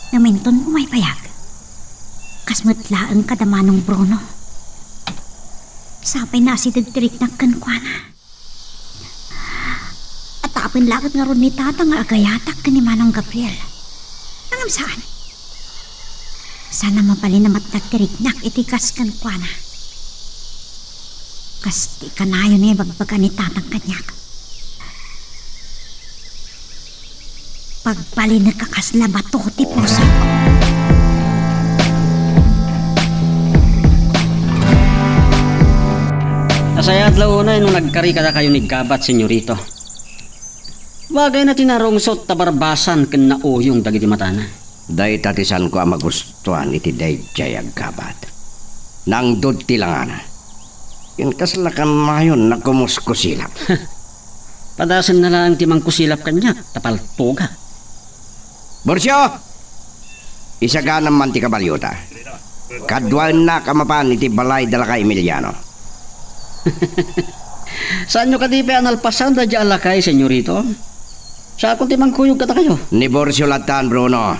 Speaker 7: Naminton ko may payag. Kasmat laang kadamanong Bruno. Sapay na si dagtirik na kankwana. At tapin lakot nga ron ni tata nga agayatak ka ni Manong Gabriel. Nangam saan? Sana mapalin na matagtirik nak itikas kankwana. Kas di kanayo na ibagbaga ni tatang kanyak. Pagpalin na kakasla bato ti puso ko.
Speaker 2: Nasayat launay nung nagkari kada kayo ni Gabat, senyorito. Bagay na tinarungsot tabarbasan ken nauyong dagiti matana.
Speaker 5: Day tatisan ko ang magustuhan iti dayjay agkabat. Nang dod tilangana. Yung kaslakan mayon na kumuskusilap.
Speaker 2: Padasan na lang timang kusilap kanya, tapaltoga.
Speaker 5: Borsyo! Isaganam man ti kabalyota. Kadwan na kamapan iti balay dala ka Emiliano.
Speaker 2: Saan nyo kadipe analpasan da dyan lakay, senyorito? Sa akong timang kuyog kata kayo.
Speaker 5: Ni Borsyo latan, Bruno.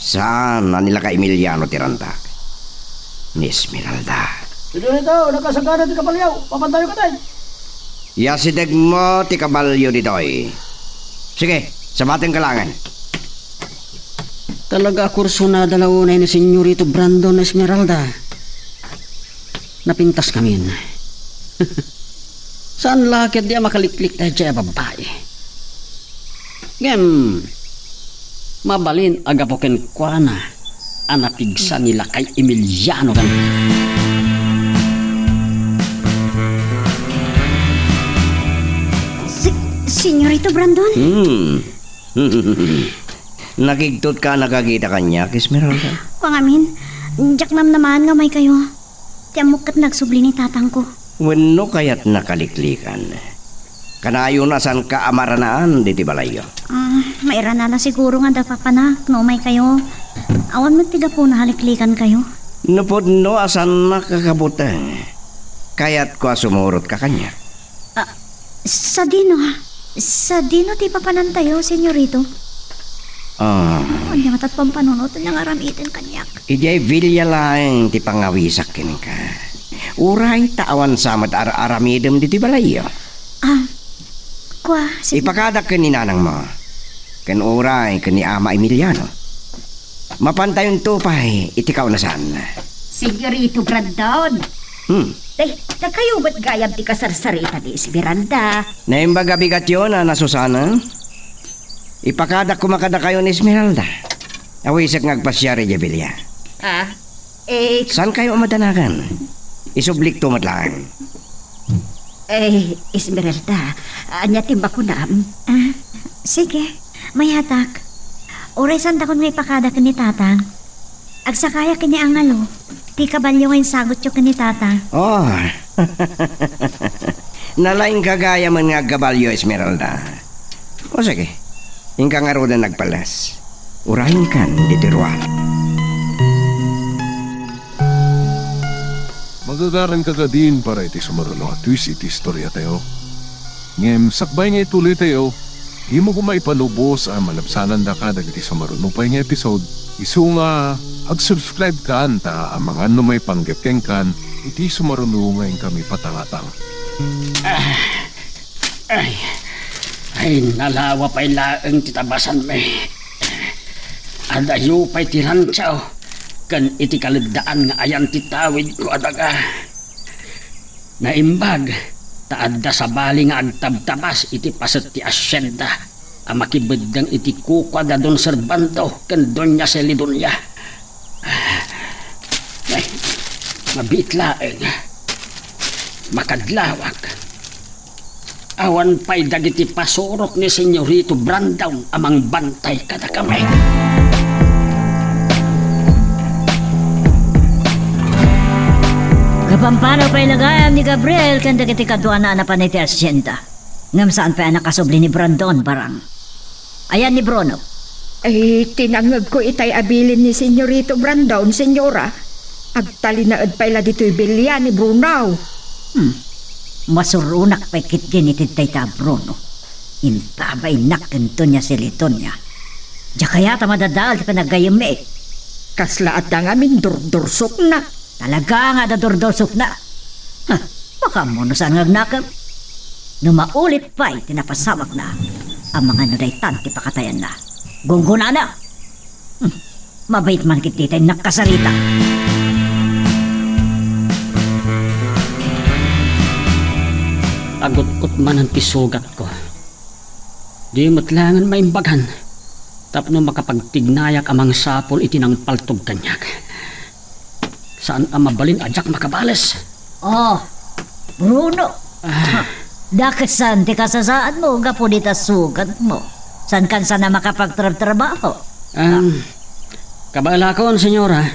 Speaker 5: Saan na nila ka Emiliano tirantak? Ni Esmeralda.
Speaker 9: Senyorito, nakasagana ti kapalyaw. Papantayo ka tayo.
Speaker 5: Yasideg mo ti kabalyo ditoy. Sige, sabatin ka langan.
Speaker 2: Talaga kursunada launay ni senyorito Brandon Esmeralda. Napintas kami. Saan lakit di makaliklik na dyan babae? Ngem, mabalin agapoken kwa na anapigsa nila kay Emiliano kan.
Speaker 7: Senyorito Brandon?
Speaker 5: Nakigtot ka nakakita kanya, Esmeralda.
Speaker 7: Pangamin, jak naman nga may kayo. Tiamok kat nagsubli ni tatang ko.
Speaker 5: Wenno kaya't nakaliklikan. Kanayo na san ka amaranaan diti balayo.
Speaker 7: Maira na siguro nga dapapanak no may kayo. Awan mo tiga po nahaliklikan kayo.
Speaker 5: Nupod no asan nakakabutang. Kaya't ko sumurot ka kanya.
Speaker 7: Sa dino ti papanantayo, senyorito. Anya matat pampanunot nang aramitin kanyak.
Speaker 5: Ijay vilya lang ti pangawisak kin ka. Uray tawan samat aramidem diti balayo. Ipakadak ka ni nanang mo. Kan uray ka ni Ama Emiliano. Mapantayon tupay, itikaw na saan.
Speaker 6: Senyorito Brandon. Kayo ba't gayab ti kasarsarita ni Esmeralda?
Speaker 5: Naimbaga bigat yun, Susana. Ipakadak kumakada kayo ni Esmeralda. Awisak ngagpasyari, Jabelia.
Speaker 4: Ah,
Speaker 5: Saan kayo madanagan? Isublik tumat lang.
Speaker 4: Esmeralda, anya timba ko na.
Speaker 7: Sige, mayatak. Oray saan takon may pakada ka ni tatang. Agsakaya kini angalo. Ti kabalyo ngayon sagot yung kani tatang.
Speaker 5: Oh, nalaing kagaya man nga kabalyo, Esmeralda. O sige, yung ka nga roda nagpalas. Urahin kan, ditiruan.
Speaker 1: Magagaran ka ka din para iti sumarulo at twist iti istorya tayo. Ngem, sakbay nga ituloy tayo, di mo kumaipalubos ang malabsanan da ka dagiti sumarulo pa yung episode. Isu nga, ag-subscribe ka ta ang mga may panggapkeng kan, iti sumarulo ngayon kami patangatang.
Speaker 2: Ay, nalawa pa'y laeng titabasan me. Adayo pa'y tirantsaw. Kan iti kalagdaan nga ayan titawid ko adaga. Naimbag, taadda sa bali nga agtabtabas iti pasat ti asyenda. Ang makibagdang iti kukwa da Don Servando kan Doña Celidonia. Ay, mabitlaeng. Makadlawak. Awan pa'y dagiti pasurok ni Senyorito Brandon amang bantay kada kami.
Speaker 6: Kapampano pa'y lagayam ni Gabriel kanda kiti kadwa na pa ni ti asyenda. Ngam saan pa'y nakasubli ni Brandon barang. Ayan ni Bruno.
Speaker 4: Tinangag ko itay abilin ni Senyorito Brandon, senyora. Agtalinaad pa'y la dito'y bilya ni Brunaw.
Speaker 6: Masurunak pa'y kitgin itintay ta Bruno. Intabay nakinto niya si Litonia. Diya kaya ta madadal ti panagayam eh.
Speaker 4: Kaslaat na nga min durdursok na.
Speaker 6: Talaga nga dadordosok na. Baka mo no saan ngagnakam. Numaulit pa'y tinapasamak na. Ang mga nadaytan ti pakatayan na. Gungguna na. Mabait man kititay nakasarita.
Speaker 2: Agot-kot man ang pisugat ko. Di matlangan maimbaghan. Tapno makapagtignayak amang sapol itinang paltog kanyag. Saan ang mabalin ajak makabales?
Speaker 6: Oh, Bruno. Dakasan ti kasasaan mo gapo dita sugat mo. San kan sana makapagtrabaho?
Speaker 2: Kabalakon, senyora.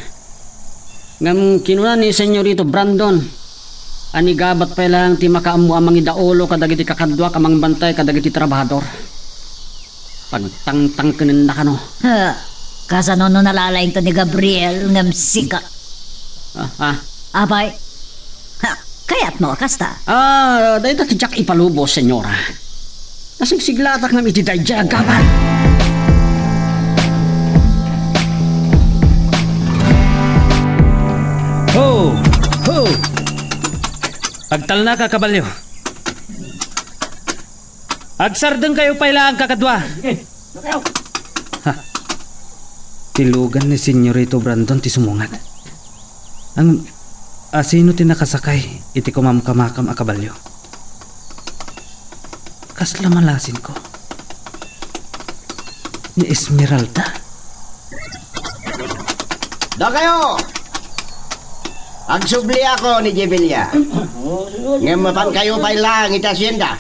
Speaker 2: Ngam kinuna ni Senyorito Brandon. Ani gabat pa lang ti makaamu amang idaolo kadagiti kakadwa kamang bantay kadagiti trabahador. Pagtangtang kanin na kano.
Speaker 6: Kasano no nalalaing to ni Gabriel ngam sika. Abay. Kaya't mo kasta.
Speaker 2: Dahil na tijak ipalubos, senyora. Nasigsiglatak ng iti dayjay agapan.
Speaker 3: Ho! Ho! Agtal na ka, kabalyo. Agsardeng kayo pailaan kakadwa. Tilugan ni Senyorito Brandon ti sumungat. Ang asino ti nakasakay iti kumamkamakam a kabalyo. Kasla malasin ko. Ni Esmeralda.
Speaker 5: Da kayo! Agsubli ako ni Jabelia. Ngamapan kayo pailang iti asyenda.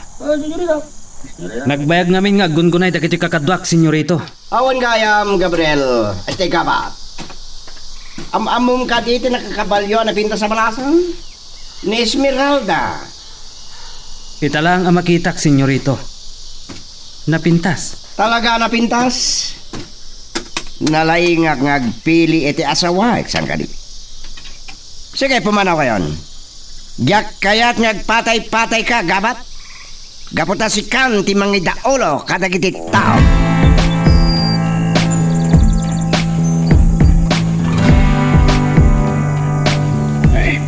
Speaker 3: Nagbayag namin nga gungunay dagiti kakadwak, Senyorito.
Speaker 5: Awan gayam, Gabriel. At teka ba? Amum ka dito nakakabalyo na pinta sa malasan? Ni Esmeralda.
Speaker 3: Kita lang ang makitak, Senyorito. Napintas.
Speaker 5: Talaga napintas? Nalaingak ngagpili iti asawa. Saan ka di? Sige, pumanaw kayon. Gyak kaya't ngagpatay-patay ka, gabat? Gaputa si kan ti mangidaolo kadagiti tao.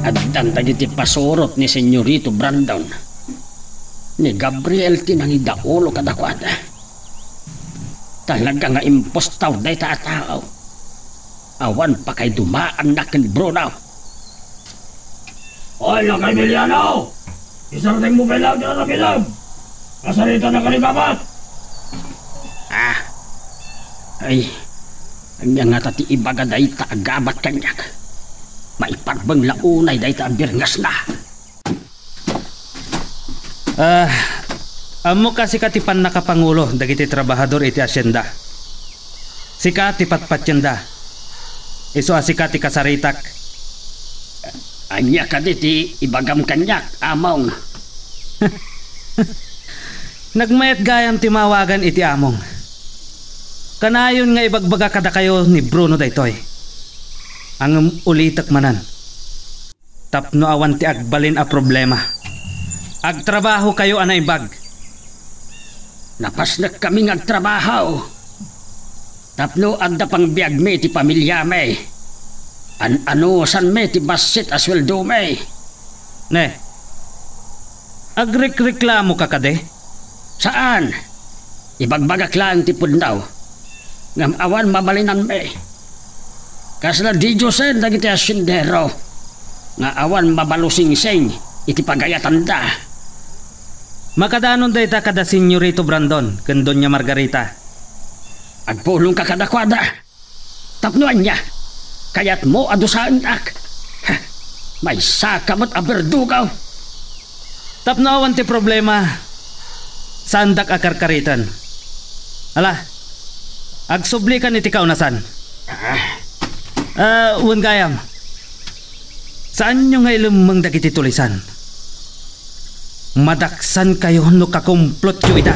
Speaker 2: Addan dagiti pasurot ni Senyorito Brandon. Ni Gabriel tinangidaolo kadakwada. Talaga nga impostaw day taatao. Awan pa kay dumaan na ken Bruno.
Speaker 8: Hoy, lakay Miliano! Isarating mo kailang dyan na kilam! Kasalita na kaligabat!
Speaker 2: Anya nga tati ibaga day ta agabat kanyak. Maipagbang launay day ta birngas na.
Speaker 3: Amo kasi katipan nakapangulo dagiti trabahador iti asyenda. Sika ti patpatyenda. Iso asika ti kasaritak.
Speaker 2: Anya ka diti ibagam kanyak among.
Speaker 3: Nagmayat gayam ti mawagan iti among. Kanayon nga ibagbaga kada kayo ni Bruno daytoy. Ang ulitak manan. Tapno awan ti agbalin a problema. Agtrabaho kayo anay bag.
Speaker 2: Napasnak kami agtrabaho. Tapno adda pang biag me ti pamilya me. Ano san me ti basit asweldo me.
Speaker 3: Ne. Agrekreklamo ka kade?
Speaker 2: Saan? Ibagbagak lang ti pundaw. Ngam awan mabalinan me. Kasla di Diyosen dagiti asyendero. Nga awan mabalusing-sing iti pagayatan da.
Speaker 3: Makadanon day ta kada Senyorito Brandon ken Doña Margarita.
Speaker 2: Agpulong ka kadakwada. Tapnuan niya. Kayat mo adusaan ak. May sakamat aberdugaw.
Speaker 3: Tapno awan ti problema. Sandak akarkaritan. Ala. Agsublikan iti kaunasan. Uwan gayam. Saan nyo nga ilumang dagiti tulisan? Madaksan kayo no kakumplot yu ida.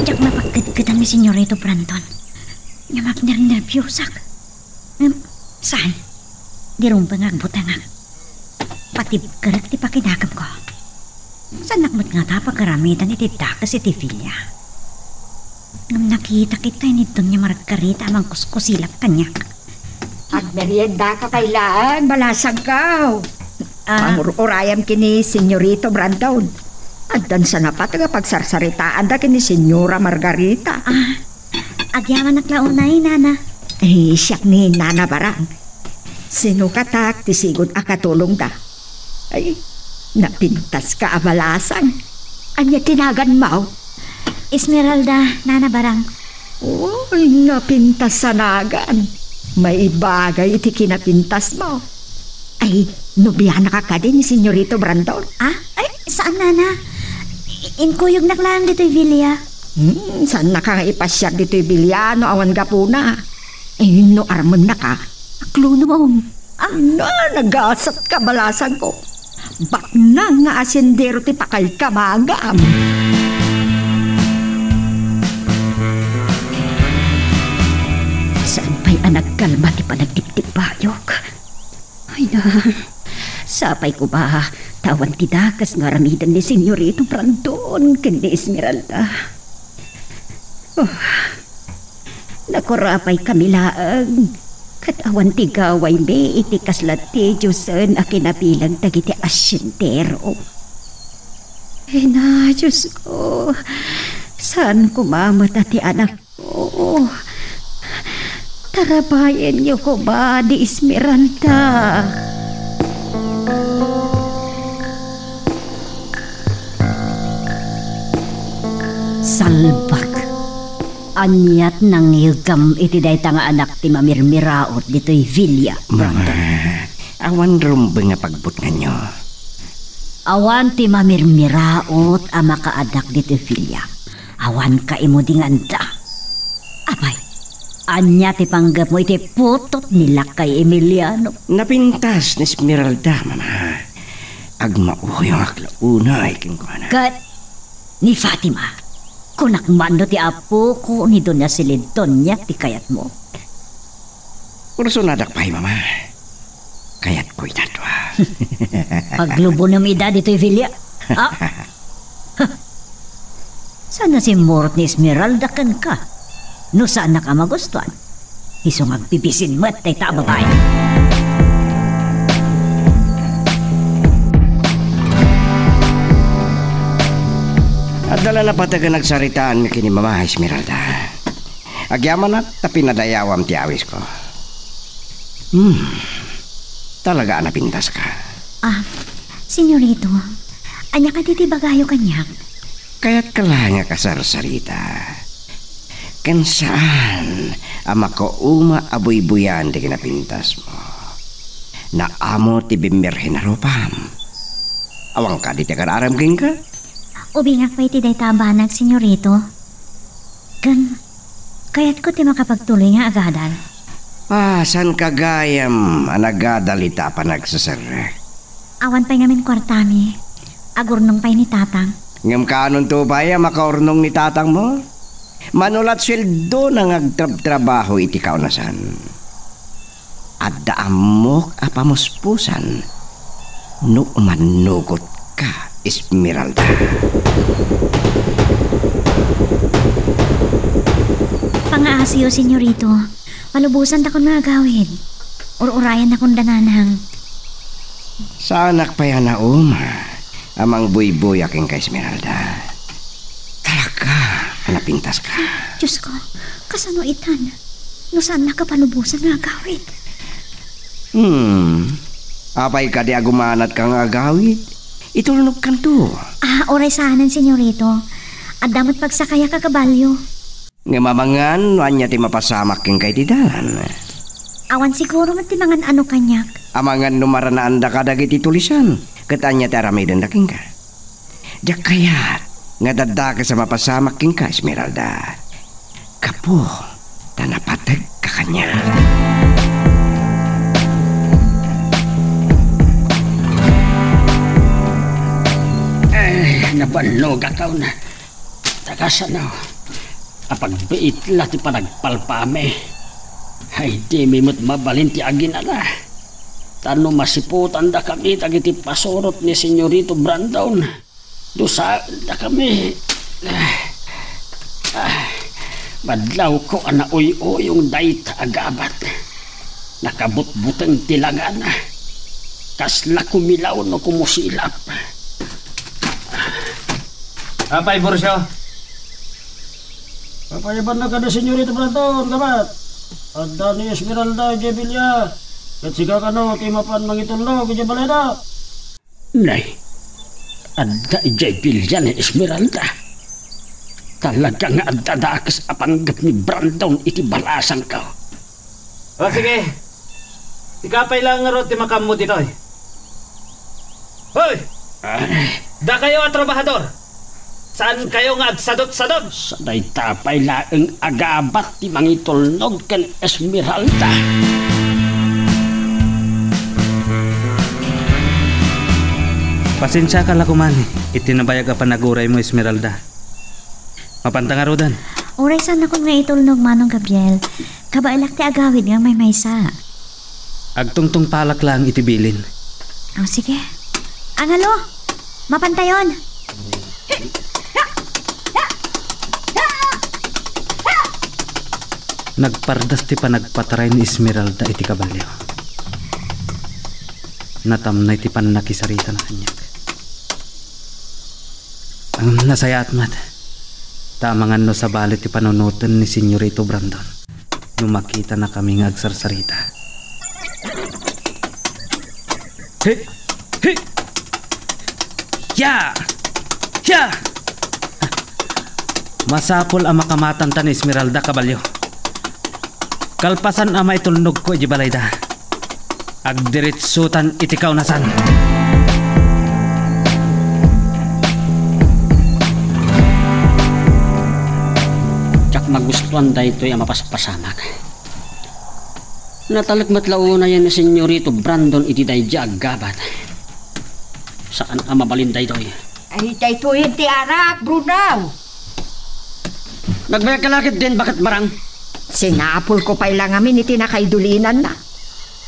Speaker 7: Diyak mapagkadkatan mi Senyorito Brandon. Nga magnernerbyusak. Saan? Di rumpang agbutangak. Pati karak ti pakinagam ko. Saan nakmat nga ta pagkaramitan iti dakas iti Villa? Ngam nakita kita ni Doña Margarita amang kuskusilap kanyak.
Speaker 4: At merienda ka kailaan, balasag ka. Pangurayam kini Senyorito Brandon. At dan sa napat nga pagsarsaritaan da kini Senyora Margarita.
Speaker 7: Agyaman naklaunay, Nana.
Speaker 4: Siyak ni Nana Barang. Sino katak ti sigod akatulong da? Ay, napintas ka abalasan. Anya tinagan mo?
Speaker 7: Esmeralda, Nana Barang.
Speaker 4: Uy, napintas sa nagan. May bagay iti kinapintas mo. Ay, nobiyana ka din ni Senyorito Brandon.
Speaker 7: Ay, saan, Nana? Inkuyog naklaan dito'y Villa.
Speaker 4: Saan na ka nga ipasyar dito'y Villa no awan ka po na? Eh, no armon na ka. Akluno mo. Nagasat ka balasan ko. Bak na nga asyendero ti pakay ka magam.
Speaker 6: Saan pa'y anak kalma ti panagtip-tip bayok? Ay na, sapay ko ba tawan ti dakas nga ramidan ni Senyorito Brandon ken ni Esmeralda. Nakurapay kami laang katawa ti gaway me iti kaslat ti Diyosen a kinabilang dagiti asyentero. Na, Diyos ko, saan kumamata ti anak ko? Tarabayan niyo ko ba di Esmeralda? Salbak. Anyat nang yugam iti dayta nga anak ti mamirmiraot dito'y Villa, Brandon.
Speaker 5: Awan rumbe nga pagbut nga nyo.
Speaker 6: Awan ti mamirmiraot a makaadak dito'y Villa. Awan ka imo dinganda. Abay, anya ti panggap mo iti putot nila kay Emiliano.
Speaker 5: Napintas ni Esmeralda, mama. Agmao yung aklauna iking ko na.
Speaker 6: Kat ni Fatima. Kunak mando ti apo ko ni Doña Celintonia ti kayat mo.
Speaker 5: Kurso nadakpay, mama. Kayat ko'y tatwa.
Speaker 6: Paglubo ng edad ito'y Villa. Sana si Mort ni Esmeralda kan ka. No saan na ka magustuhan? Isong agbibisin mo at tay tababay.
Speaker 5: At dala na pataga nagsaritaan mi kini mama Esmeralda. Agyaman na tapi nadayawam ti awis ko. Talaga napintas ka.
Speaker 7: Senyorito, anya ka diti bagayo kanyak.
Speaker 5: Kaya't kala nga kasarsarita. Kan saan ama ko uma abuy-buyan di kinapintas mo. Na amo ti bimirhin na rupam. Awang ka di aram king ka?
Speaker 7: Ubingak pa iti day tabanag, senyorito. Kaya't ko ti makapagtuloy nga agadal.
Speaker 5: San kagayam anagadalita pa nagsasarek.
Speaker 7: Awan pa'y ngamin kwartami. Agurnong pa'y ni tatang.
Speaker 5: Ngam kanon to baya makaurnong ni tatang mo? Manulat sweldo nang agtrabaho iti kaunasan. At daamok apamuspusan no manugot ka, Esmeralda.
Speaker 7: Pangaasiyo, senyorito. Malubusan takon nga gawin. Urayan akong dananang.
Speaker 5: Saanak pa yan na amang buy-buy aking ka, Esmeralda. Talaga, hanapintas ka.
Speaker 7: Diyos ko, kasano itan? No saan nakapalubusan nga gawin?
Speaker 5: Apay ka di agumanat kang agawid. Itulnog kan to.
Speaker 7: Oray saanan, senyorito. At damat pagsakaya ka kabalyo.
Speaker 5: Nga mamangan, wanya ti mapasamak king kay tidalan.
Speaker 7: Awan siguro man ti mangan ano kanyak.
Speaker 5: Amangan numaranaan da ka dagiti tulisan. Katanya ti aramidan da king ka. Diyak kayat, nga dada ka sa mapasamak king ka, Esmeralda. Kapo, tanapatag ka kanya.
Speaker 2: Nabalog akaw na. Takasanaw. Apagbiit la ti panagpalpame. Ay di mimot mabalin ti aginala. Tano masiputan da kami tagiti pasorot ni Senyorito Brandon. Dusa da kami. Badlaw ko anauy-uy yung dayta agabat. Nakabutbuteng tilangan. Kasla kumilaw no kumusilap.
Speaker 3: Apay, Borsyo.
Speaker 9: Papayaban na ka na Senyorito Brandon, kamat. At ni Esmeralda, Jebilia. At siga ka no, timapan mangitulog, Jebaleda.
Speaker 2: Nay, adda Jebilia ni Esmeralda. Talaga nga adda dakas apanggap ni Brandon iti balasang ka.
Speaker 3: O sige. Sikapay lang nga ro ti makammo dito. Hoy! Da kayo at trabahador. Saan kayo nga agsadot-sadot?
Speaker 2: Sa day tapay laeng agabat ti mangitulnog ken Esmeralda.
Speaker 3: Pasensya ka lakuman. Itinabayag ka panaguray mo, Esmeralda. Mapantang arudan.
Speaker 7: Oray saan ako nga itulnog manong Gabriel. Kabailak ti agawid nga may maysa.
Speaker 3: Agtungtong palak lang itibilin.
Speaker 7: Sige. Angalo, mapantayon.
Speaker 3: Nagpardas ti panagpataray ni Esmeralda iti kabalyo. Natamnay ti panakisarita na kanyak. Ang nasayat mat. Tamangan no sa balit ti panunutan ni Senyorito Brandon. Nung makita na kami nga agsarsarita. Hey! Hey! Ya! Ya! Masapol ang makamatan ta ni Esmeralda kabalyo. Kalpasan ama itulnog ko ibalayda. Agdiritsutan itikaw nasan.
Speaker 2: Tsak magustuhan da ito'y mapaspasamak. Natalagmat launa yan ni Senyorito Brandon iti day agabat. Saan ang mabalinday ito'y?
Speaker 4: Ay, dayto hindi arak, Brunaw.
Speaker 2: Nagbayag kalakit din, bakit barang?
Speaker 4: Sinapol ko pa'y lang amin iti nakaidulinan na.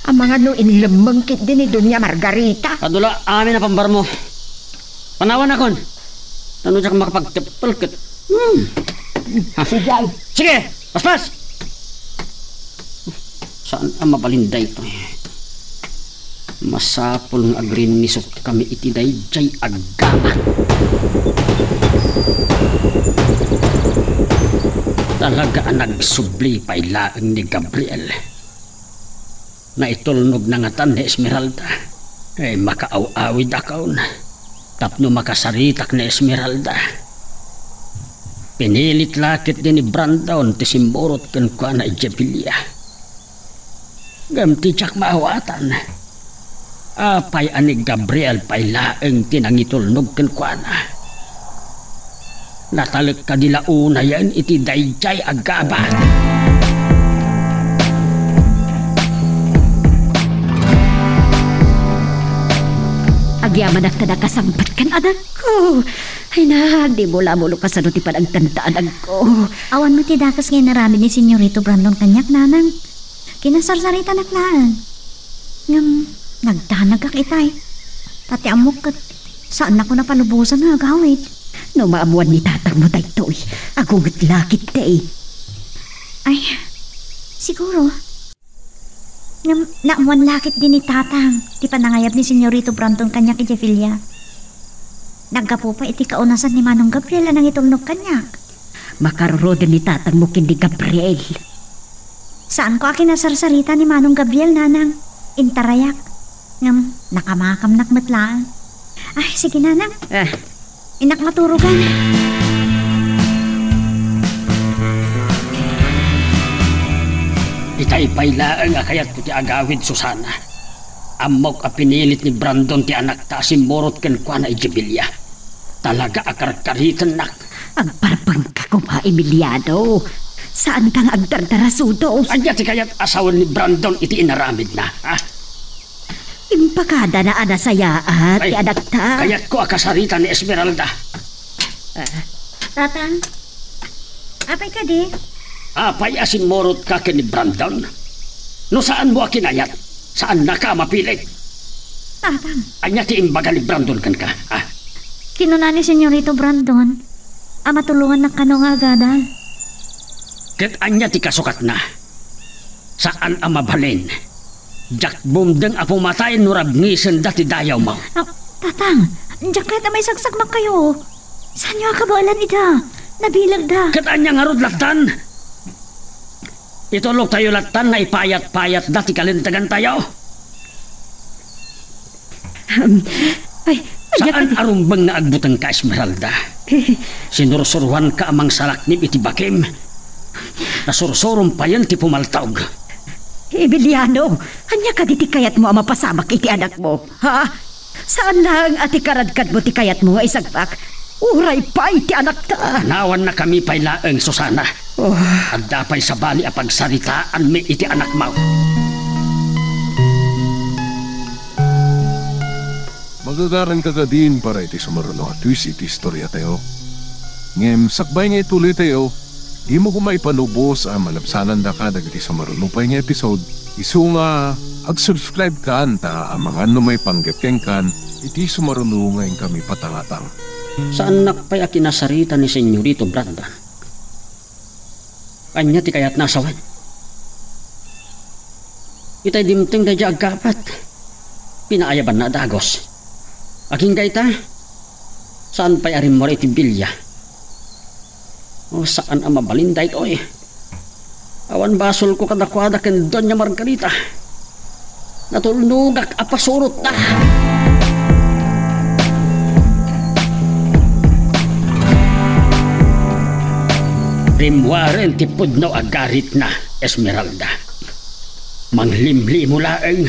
Speaker 4: Ang mga no inlemengkit din ni Dunya Margarita.
Speaker 2: Kadula, amin na pambar mo. Panawan akon. Ano siya makapagtepelkit? Sige, paspas! Saan ang mabalinday ito? Masapol ng agrinisot kami iti dayjay agaman. Talaga ang nagsubli pa'y laeng ni Gabriel. Na itulnog na ngatan ni Esmeralda. Ay makaaw-awid akaw na. Tapno makasaritak ni Esmeralda. Pinilit lakit din ni Brandon ti simborot kan kwa na Jebilia. Gam ti tsak maawatan. Apay ani Gabriel pay laeng tinangitulnog kan kwa na. Natalag ka nila una yan iti dayjay agabat.
Speaker 6: Agyaman at tada kasampat kan anak ko. Ay na, di mula mulo ka sa nutipan ang tandaan ko.
Speaker 7: Awan mo ti dakas ngayon narami ni Senyorito Brandon kanyak nanang. Kinasarsarita naklaan. Ngam, nagtanag kak itay. Tati amok kat, saan ako napalubusan na agawit?
Speaker 6: No maamuan ni tatang mo tayo to'y. Agungat lakit tay.
Speaker 7: Ay, siguro. Ngam, naamuan lakit din ni tatang. Di panangayab ni Senyorito Brandon kanyak iti Jefilia. Naggapo pa iti kaunasan ni Manong Gabriel nang itulnog kanyak.
Speaker 6: Makaruro din ni tatang mo kindi Gabriel.
Speaker 7: Saan ko akin nasarsarita ni Manong Gabriel nanang? Intarayak. Ngam, nakamakam nakmatlaan. Ay, sige nanang. Inak maturugan.
Speaker 2: Itay paylaan nga kayat ko ti agawid Susana. Amok a pinilit ni Brandon ti anak ta simborot kan kwa na Jebilia. Talaga akarkaritan nak.
Speaker 6: Agparpang ka kuma Emiliano. Saan kang agdardarasudo?
Speaker 2: Anya ti kayat asawan ni Brandon iti inaramid na, ha?
Speaker 6: Impakada na anasayaan ti anak ta.
Speaker 2: Kayat ko akasarita ni Esmeralda.
Speaker 7: Tatang, apay ka di?
Speaker 2: Apay asin morot ka ni Brandon? No saan mo akinayat? Saan na ka mapilit?
Speaker 7: Tatang.
Speaker 2: Anya ti imbaga ni Brandon kan ka, ha?
Speaker 7: Kinuna ni Senyorito Brandon. Matulungan na kano nga agadal.
Speaker 2: Ket anya ti kasukat na. Saan ang mabalin? Jak bumdeng a pumatayin no rabnisen dati dayaw mo.
Speaker 7: Tatang, jak na may sagsagmak kayo. Saan nyo akabalan ita? Nabilag da.
Speaker 2: Ket anya nga rod latan? Itulog tayo latan na ipayat-payat dati kalintagan tayo. Saan arumbang na agbutang ka, Esmeralda? Sinursuruhan ka amang salaknib iti bakim. Nasursurum pa yan ti pumaltog.
Speaker 6: Emiliano, anya ka diti kayat mo ang mapasamak iti anak mo, ha? Saan lang ati karadkad mo ti kayat mo nga isagpak? Uray pa iti anak ta.
Speaker 2: Nawan na kami pay laeng, Susana. At dapay sa bali a pagsaritaan mi iti anak mo.
Speaker 1: Magagaran ka din para iti sumaruno at twist iti istorya tayo. Ngem, sakbay nga ituloy tayo. Di mo kumay panubos ang malabsanan da ka dagiti sumaruno pa nga episode. Isu nga, ag-subscribe ka anta ang mga may panggapkeng kan iti sumaruno ngayon kami patangatang.
Speaker 2: Saan nakpay a kinasarita ni Senyorito Brandon? Anya ti kayat nasawan? Itay dimting da dya agkapat. Pinaayaban na dagos. Aking gaita, saan pa'y arim mo iti bilya? O saan ang mabalinday ito eh? Awan basol ko kadakwada ken Doña Margarita. Natulnugak apasurot na. Rimwaren ti pudno agarit na, Esmeralda. Manglimli mo laeng.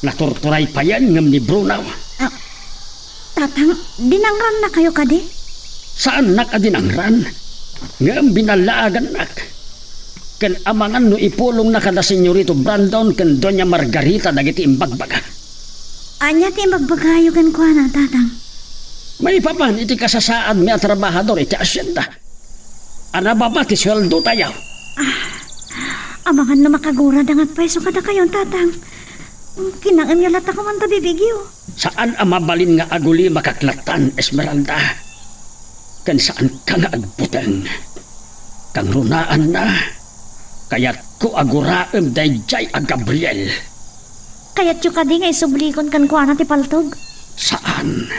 Speaker 2: Naturturay pa yan ngam ni Brunaw.
Speaker 7: Tatang, dinangran na kayo kadi?
Speaker 2: Saan nakadinangran? Ngam binalaagan nak. Ken amangan no ipulong na kada Senyorito Brandon ken Doña Margarita dagiti imbagbaga.
Speaker 7: Anya ti imbagbaga kan kuha na, tatang?
Speaker 2: May papan iti kasasaan mi a trabahador iti asyenda. Ana baba ti sweldo tayo.
Speaker 7: Amangan na makagura dangat peso kada kayon, tatang. Kinangam yalat ako man tabibigyo.
Speaker 2: Saan ang mabalin nga aguli makaklatan, Esmeralda? Kan saan ka nga agbutang? Kang runaan na. Kaya't ko aguraem dayjay a Gabriel.
Speaker 7: Kaya't yung kadi nga isublikon kan kuha na ti paltog?
Speaker 2: Saan?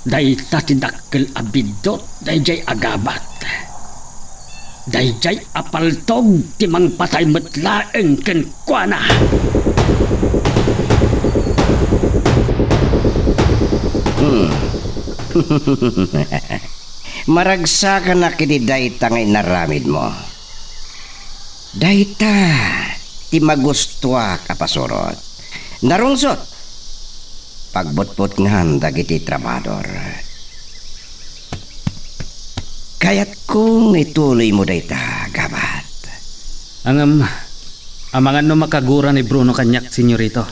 Speaker 2: Dayta ti dakkel abidot dayjay agabat. Dayjay apaltog ti mangpatay metlaeng ken kuha na.
Speaker 5: Maragsa ka na kiti dayta nga inaramid mo. Dayta, ti magustuak apasurot. Narungsot, pagbutput nga dagiti trabador. Kaya't kung ituloy mo dayta, gabat.
Speaker 3: Amangan no makagura ni Bruno kanyak, senyorito.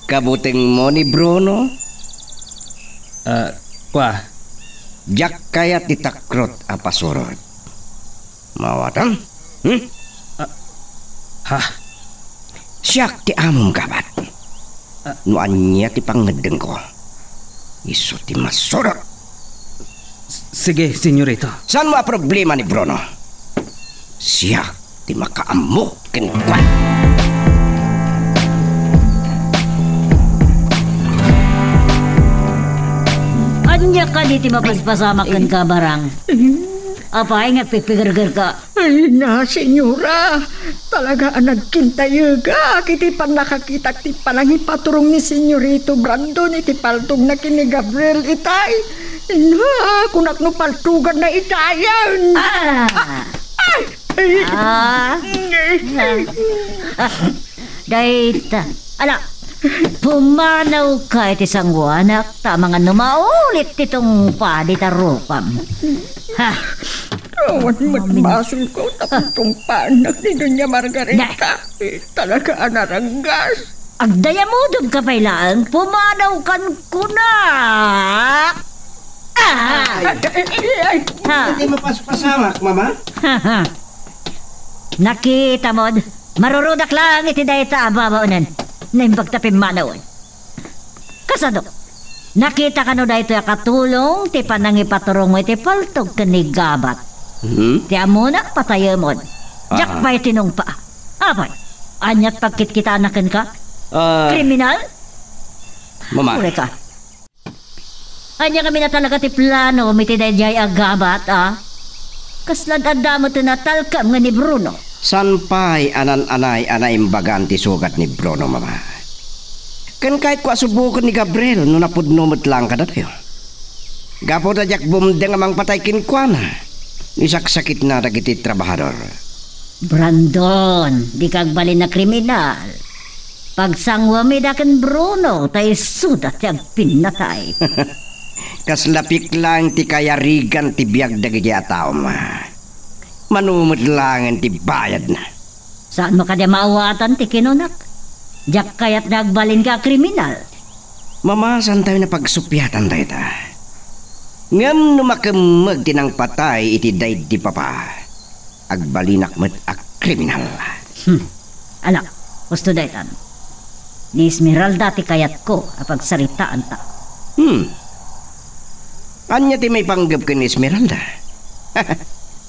Speaker 5: Kabuting mo ni Bruno?
Speaker 3: Kwa?
Speaker 5: Diyak kaya titakrot apasurot. Mawatang?
Speaker 3: Ha?
Speaker 5: Siyak ti amom gabat. Nuan niya ti pangedeng ko. Iso ti masurot.
Speaker 3: Sige, senyorito.
Speaker 5: Saan mo ang problema ni Bruno? Siyak ti makaamok kinikwan.
Speaker 6: Anya ka diti mapaspasamakan ka barang. Apay nga pipigirgir ka.
Speaker 4: Ay na, senyora. Talaga ang nagkintayo ka. Kiti pan nakakita ti panangi paturong ni Senyorito Brandon iti paltog na kini Gabriel itay. Na, kunak no paltugan na itayan.
Speaker 6: Dayta. Ala, pumanaw ka iti sangwanak. Tama nga numaulit itong paditarukam. Ha?
Speaker 4: Awan matmasul ko tapos panak ni Doña Margarita. Talaga anaranggas.
Speaker 6: Agdaya mo doon ka pailaan. Pumanaw kan kuna.
Speaker 5: Hindi mo paspasamak, mama?
Speaker 6: Nakita mo, marurudak lang iti dayta ababaunan na impagtapim manawon. Kasado, nakita ka no dayto ya katulong ti panangi paturong mo iti paltog kanigabat. Ti amunak patayamon. Jak pa'y tinungpa. Apay, anyat pagkit-kita anakin ka? Kriminal?
Speaker 5: Mama.
Speaker 6: Ure ka. Anya kami na talaga ti plano mitidayjay agabat, Kaslan adamo tinatalkam nga ni Bruno.
Speaker 5: San pa'y anan-anay anaimbagan ti sugat ni Bruno, mama? Kan kahit ko asubukan ni Gabriel no napudnumot lang ka na tayo. Gapo na jak bumdeng amang patay kinkwana. Isaksakit na dagiti trabahador.
Speaker 6: Brandon, di kagbalin na kriminal. Pagsangwa mi daken Bruno, tayo sudat yung pinatay.
Speaker 5: Kaslapik lang ti kayarigan ti biyag dagiti atao, ma. Manumot lang ti bayad na.
Speaker 6: Saan mo ka di maawatan ti kinunak? Diyak kaya't nagbalin ka kriminal.
Speaker 5: Mama, saan tayo na pagsupyatan tayo ta? Ngam numakamag tinang patay iti dayd di papa. Agbalinak met ak kriminal.
Speaker 6: Alak, gusto daytan. Ni Esmeralda ti kayat ko apagsaritaan ta.
Speaker 5: Anya ti may panggap ka ni Esmeralda?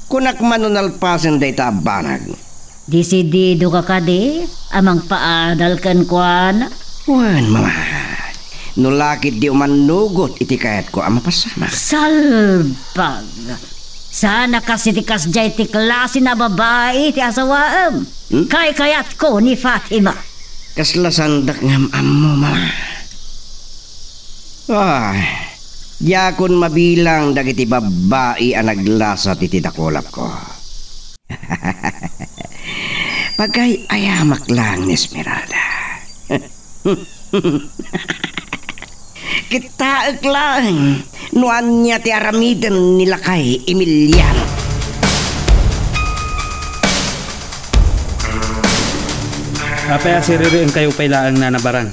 Speaker 5: Kunak manunalpasan day ta banag.
Speaker 6: Disidido ka kadi, amang paadal kan kuan.
Speaker 5: Wan, mama. Nulakit di umanugot iti kayat ko ang mapasama.
Speaker 6: Salbag. Sana kasi ti kasjay ti klase na babae ti asawaam. Kay kayat ko ni Fatima.
Speaker 5: Kaslasandak ngam ammo, mama. Yakon mabilang dagiti babae ang naglasat iti dakulap ko. Pagkay ayamak lang ni Esmeralda. Kitaak lang nuan niya ti aramidan nila kay Emiliano.
Speaker 3: Apay asiririn kayo pailaang nanabarang.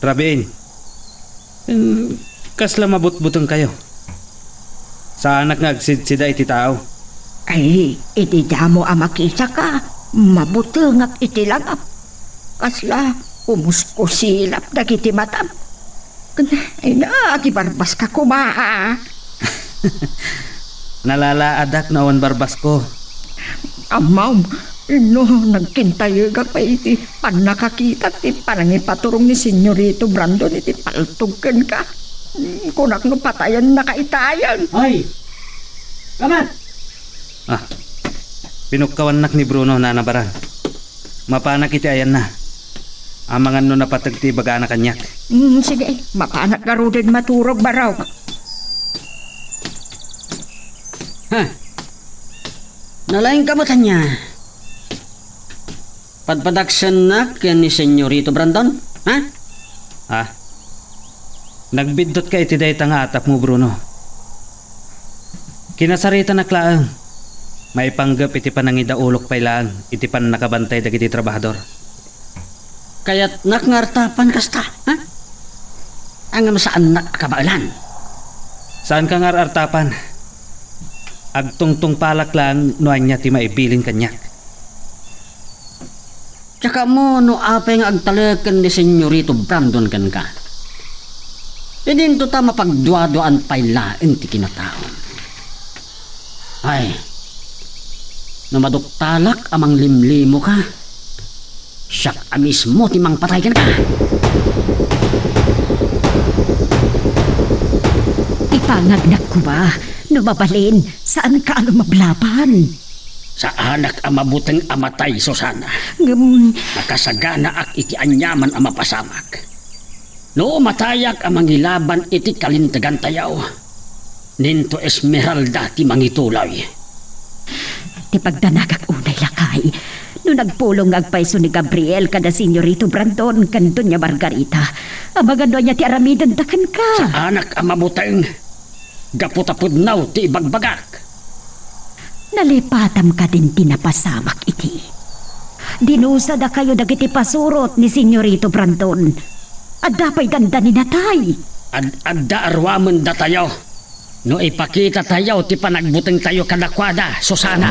Speaker 3: Rabiin. Kasla mabutbutong kayo. Sa anak nga agsidsida iti tao.
Speaker 4: Ay, iti damo amakisa ka. Mabutengak iti langap. Kasla, umuskusilap dagiti matam. Ay na, agibarbas ka kumaa.
Speaker 3: Nalalaadak na awan barbas ko.
Speaker 4: Amaw, no, nagkintayo ka pa iti panakakita ti panangipaturong ni Senyorito Brandon iti paltugkan ka. Kunak no patayan na kaitayan.
Speaker 3: Ay! Kamat! Pinukkawanak ni Bruno na nabaran. Mapanak iti ayan na. Amangan no napatagti baga na kanyak.
Speaker 4: Sige, mapanak ka rin maturog baraw.
Speaker 2: Ha? Nalaing kamutan niya. Padpadaksan na kan ni Senyorito Brandon? Ha?
Speaker 3: Ha? Nagbidot ka iti day nga atap mo, Bruno. Kinasarita na klaang. May panggap iti panangida ulok pay lang, iti pan nakabantay dagiti trabahador.
Speaker 2: Kaya't nakngartapan kasta, ha? Ang saan nakabailan?
Speaker 3: Saan ka ngarartapan? Agtungtong palak lang noan niya ti maibilin kanyak.
Speaker 2: Tsaka mo no apeng agtalakan ni Senyorito Brandon kan ka. Idin to ta mapagduaduan pay laeng ti kinataon. Ay, namaduktalak amang limlimo ka. Siyak mismo timang patay ka.
Speaker 6: Ipangagnak ko ba? Numabalin, saan ka lumablaban?
Speaker 2: Sa anak ang mabuteng amatay, Susana. Nakasagana ak iti anyaman ang mapasamak. No matayak ang mangilaban iti kalintagan tayaw. Ninto Esmeralda ti mangitulay.
Speaker 6: Ti pagdanagak unay lakay. No nagpulong agpaiso ni Gabriel kada Senyorito Brandon kan Doña Margarita. Amagano niya ti aramidan dakan ka.
Speaker 2: Sa anak ang mabuteng gaputapudnaw ti ibagbagak.
Speaker 6: Nalipatam ka din tinapasamak iti. Dinusa da kayo dagiti pasurot ni Senyorito Brandon. Adda pa'y danda ni natay.
Speaker 2: Adda arwaman da tayo. No ipakita tayo ti panagbuteng tayo kadakwada, Susana.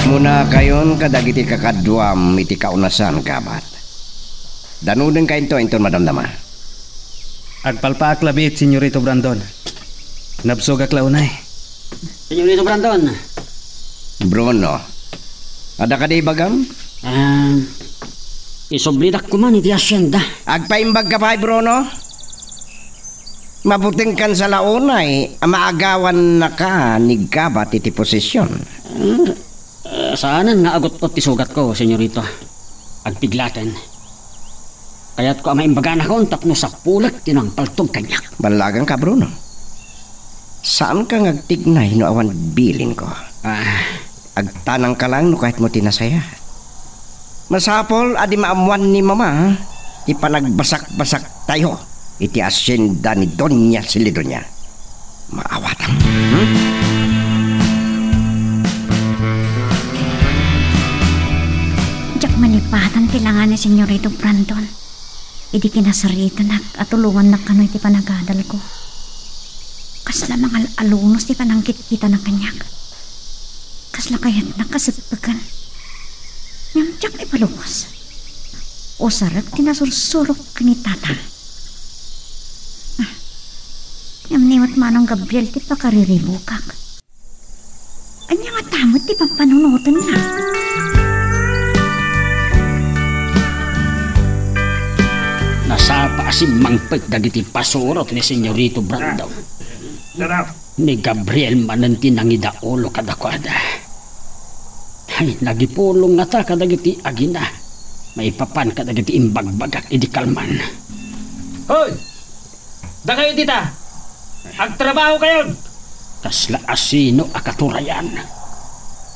Speaker 5: Muna kayon kadagiti kakadwam iti kaunasan kabat. Danuden kayo ito madamdama.
Speaker 3: Agpalpaak labit, Senyorito Brandon. Nabsog ak launay.
Speaker 2: Senyorito Brandon.
Speaker 5: Bruno, ada ka di bagam?
Speaker 2: Isoblidak ko man iti asyenda.
Speaker 5: Agpaimbag ka pa, Bruno? Mabuting kan sa launay, maagawan na ka ni kabat iti posisyon.
Speaker 2: Saanan nga agot-ot ti sugat ko, Senyorito. Agpiglaten. Kaya't ko amaimbagan ako tapno sa pulat tinang paltog kanyak.
Speaker 5: Balagang ka, Bruno. Saan ka ngagtignay no awan bilin ko? Agtanang ka lang no kahit mo tinasaya. Masapol adi maamuan ni mama, ti panagbasak-basak tayo. Iti asyenda ni Doña Silidonia. Maawatan.
Speaker 7: Diyak malipatan kailangan ni Senyorito Brandon. Idi kinasarita na at tulungan na kano'y ti panagadal ko. Kasla mga alunos ti panangkit kita na kanyak. Kasla kaya't nakasagpagan. Nyamtyak ipaluwas. O sarap tinasursurok kanitata. Nyamniwat manong Gabriel ti pakariribukak. Anya nga tamot ti pampanunutan na.
Speaker 2: Nasapa asin mangpet dagiti pasurot ni Senyorito Brandon. Ni Gabriel mananti nangida ulo kadakwada. Ay, nagipulong nga ta kadagiti agina. Maipapan kadagiti imbagbagak idi kalman.
Speaker 3: Hoy! Da kayo tita! Agtrabaho kayo!
Speaker 2: Kasla asino akaturayan.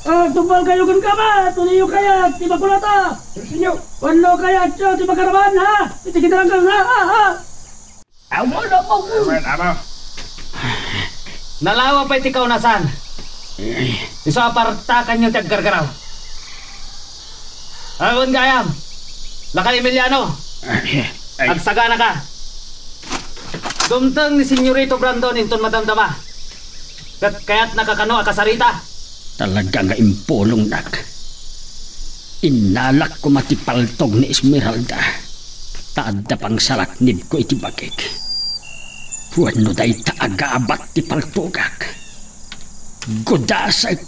Speaker 9: Tumbal kayo kan kabat, tuliyo kaya, tiba ko na ta. Sinyo, wano kaya, tiba karaban, ha? Iti kita lang kang, ha? Awa na po.
Speaker 3: Nalawa pa iti kaunasan. Iso apartakan yung taggargaraw. Agon gayam. Lakay Emiliano. Agsagana ka. Dumtang ni Senyorito Brandon inton madamdama. Kaya't nakakano akasarita.
Speaker 2: Talaga nga impulong nak. Inalak ko matipaltog ni Esmeralda. Taadda pang saraknib ko iti bagig. Wano day taagabat ti paltogak. Godasag.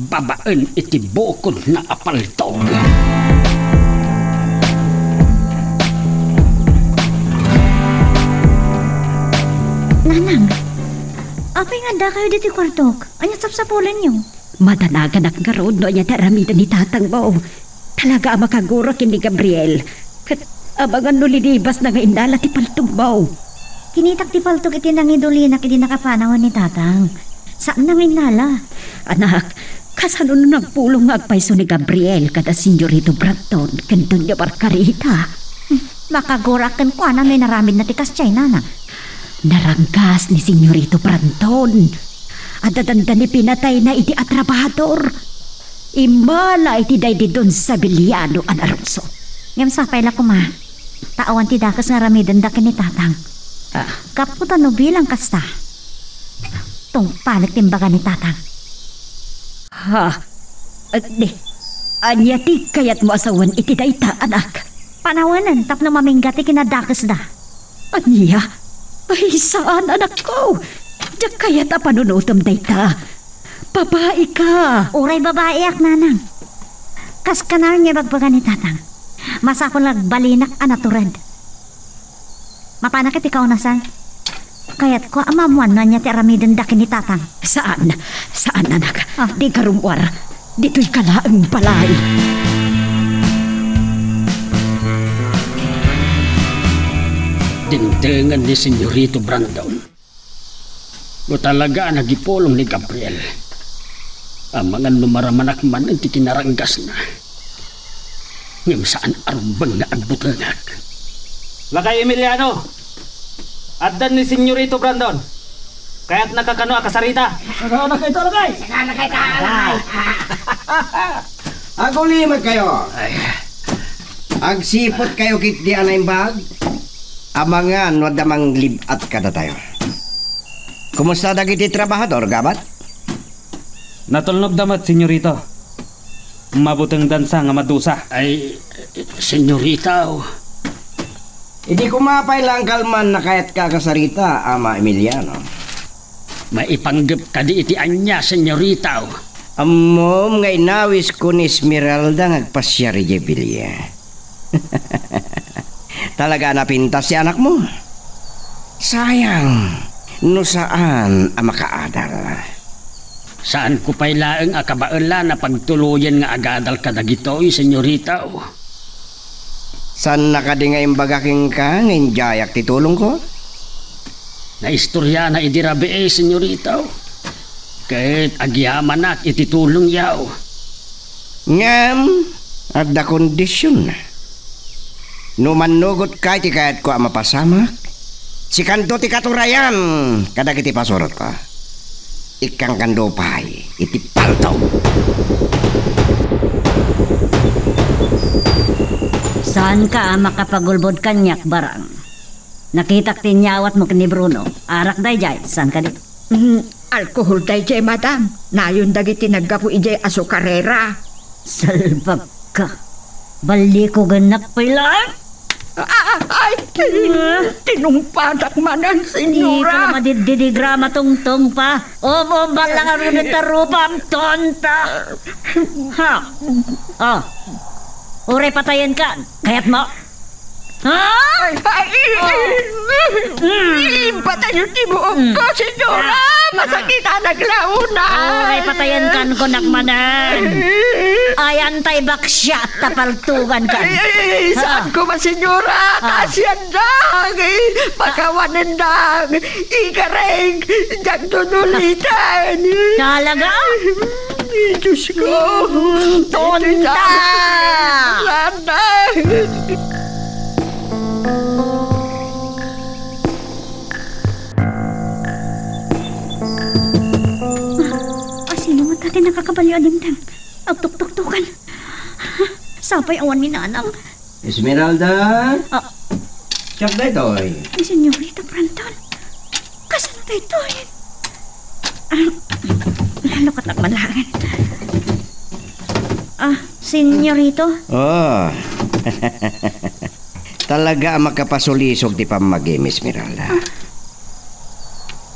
Speaker 2: Babaan iti bukod na apaltog.
Speaker 7: Nanang, apay nga da kayo diti kwartok. Anya sapsapulan niyo?
Speaker 6: Madanagan ak nga roon no niya daramidan ni tatang mo. Talaga ang makaguro kini Gabriel. Abangan no linibas na nga indala ti paltugbaw.
Speaker 7: Kinitak ti paltog iti nangidulina kiti nakapanahon ni tatang. Saan na nala?
Speaker 6: Anak, kasano no nagpulong nga agpaiso ni Gabriel kada Senyorito Brampton kanto niya Margarita.
Speaker 7: Makagurakan ko na may naramid na tikas chay nana.
Speaker 6: Narangkas ni Senyorito Brampton. At dadanda ni pinatay na iti atrabador. Imala iti daydi doon sa Bilyano anaruso.
Speaker 7: Ngam sapay la kuma. Tawan ti dakas nga ramidan da ni tatang. Kaputan no bilang kasta. Tong panik timbaga ni tatang.
Speaker 6: Ha? Di, anya ti kayat mo asawan iti dayta anak.
Speaker 7: Panawanan tap na maminggati kinadakas da.
Speaker 6: Anya? Ay saan anak ko? Diyak kayat a panunutom dayta. Babae ka.
Speaker 7: Uray babae ak nanang. Kas kanar niya bagbaga ni tatang. Masako lagbalinak anatured. Mapanak iti kaunasan. Kayat ko amamuan na niya ti aramiden da kini tatang.
Speaker 6: Saan? Saan anak? Di karumwar. Dito'y kalaang palay.
Speaker 2: Dintengan ni Senyorito Brandon. O talaga nagipulong ni Gabriel. Ang mga numaramanak man ang tikinaranggas na. Ngayon saan arumbang na agbutangag.
Speaker 3: Lakay Emiliano! Addan ni Senyorito Brandon. Kaya't nakakano akasarita.
Speaker 9: Saka na kayo talagay.
Speaker 5: Agulimag kayo. Agsipot kayo kit di anay bag. Amangan wadamang libat kada tayo. Kumusta dagiti trabahador, gabat?
Speaker 3: Natulnog damat, Senyorito. Mabutang dansa nga madusa.
Speaker 2: Ay, Senyorita,
Speaker 5: Hindi ko mapay lang kalman na kahit kakasarita, Ama Emiliano.
Speaker 2: maipanggap ka di iti anya, Senyorita.
Speaker 5: Amom nga inawis ko ni Esmeralda ngagpasya ri Jebilia. Talaga napintas si anak mo. Sayang, no saan ang makaadal.
Speaker 2: Saan ko pa'y laeng akabaela na pagtuluyan nga agadal ka dagitoy, Senyorita.
Speaker 5: San nakadingay bagaking ka ngayon jayak titulong ko?
Speaker 2: Naistorya na idirabe Senyorita. Kahit agyaman na ititulong yaw.
Speaker 5: Ngam, at da kondisyon na. Numanugot ka ti kahit ko ang mapasamak. Si kanto ti katurayan, kada kiti pasurot ko. Ikang kandopay, iti paltaw.
Speaker 6: Saan ka makapagulbod kanyak barang? Nakitak tinyawat mo ni Bruno. Arak dayjay, saan ka di?
Speaker 4: Alkohol dayjay, madam. Nayon dagiti naggapu ijay asukarera.
Speaker 6: Salbag ka. Bali ko ganak pala.
Speaker 4: Ay, tinungpadak manan,
Speaker 6: Hindi
Speaker 4: senyora.
Speaker 6: ka madidigrama tungtong pa. O mo balang aron na tarupang tonta. Ha? Oh. Ure patayan ka. Kaya't mo. Ha?
Speaker 4: Batay yung tibuok ko, senyora. Masakita naglauna.
Speaker 6: Ure patayan kan ko nakmanan. Ay antay baksyat tapaltugan ka.
Speaker 4: Saan ko ba, senyora? Tasyan dang. Pagkawanan dang. Ikareng. Jagdunulitan.
Speaker 6: Talaga?
Speaker 4: Diyos ko.
Speaker 6: Tonta!
Speaker 4: Sana.
Speaker 7: Sino man dati nakakabalyo alimdang? Ang tuktuktukan. Sapay awan ni nanang.
Speaker 5: Esmeralda? Siyak na ito eh.
Speaker 7: Ni Senyorita Brandon. Kasan na ito eh? Lalo ka nagmalangan. Senyorito?
Speaker 5: Oh. Talaga makapasulisog di pamagim, Esmeralda.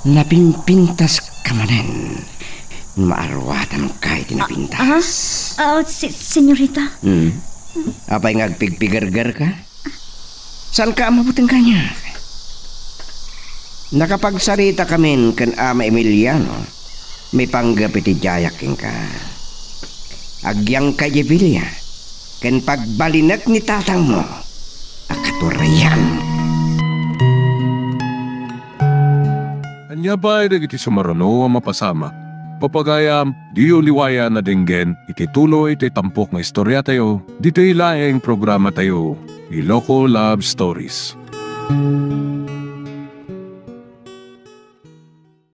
Speaker 5: Napimpintas ka manen. Maarwatan kay tinapintas.
Speaker 7: Senyorita?
Speaker 5: Apay ngagpigpigargar ka? Saan ka mabuting kanya? Nakapagsarita kami kan Ama Emiliano. May panggapiti jayaking ka. Agyang kay Jebilia. Kan pagbalinak ni tatang mo. Akat istoryahan.
Speaker 1: Anya ba ay iti sumarano ang mapasama? Papagayam, di uliwaya na dinggen, iti tuloy iti tampok nga istorya tayo, dito ilaeng programa tayo, Iloko Love Stories.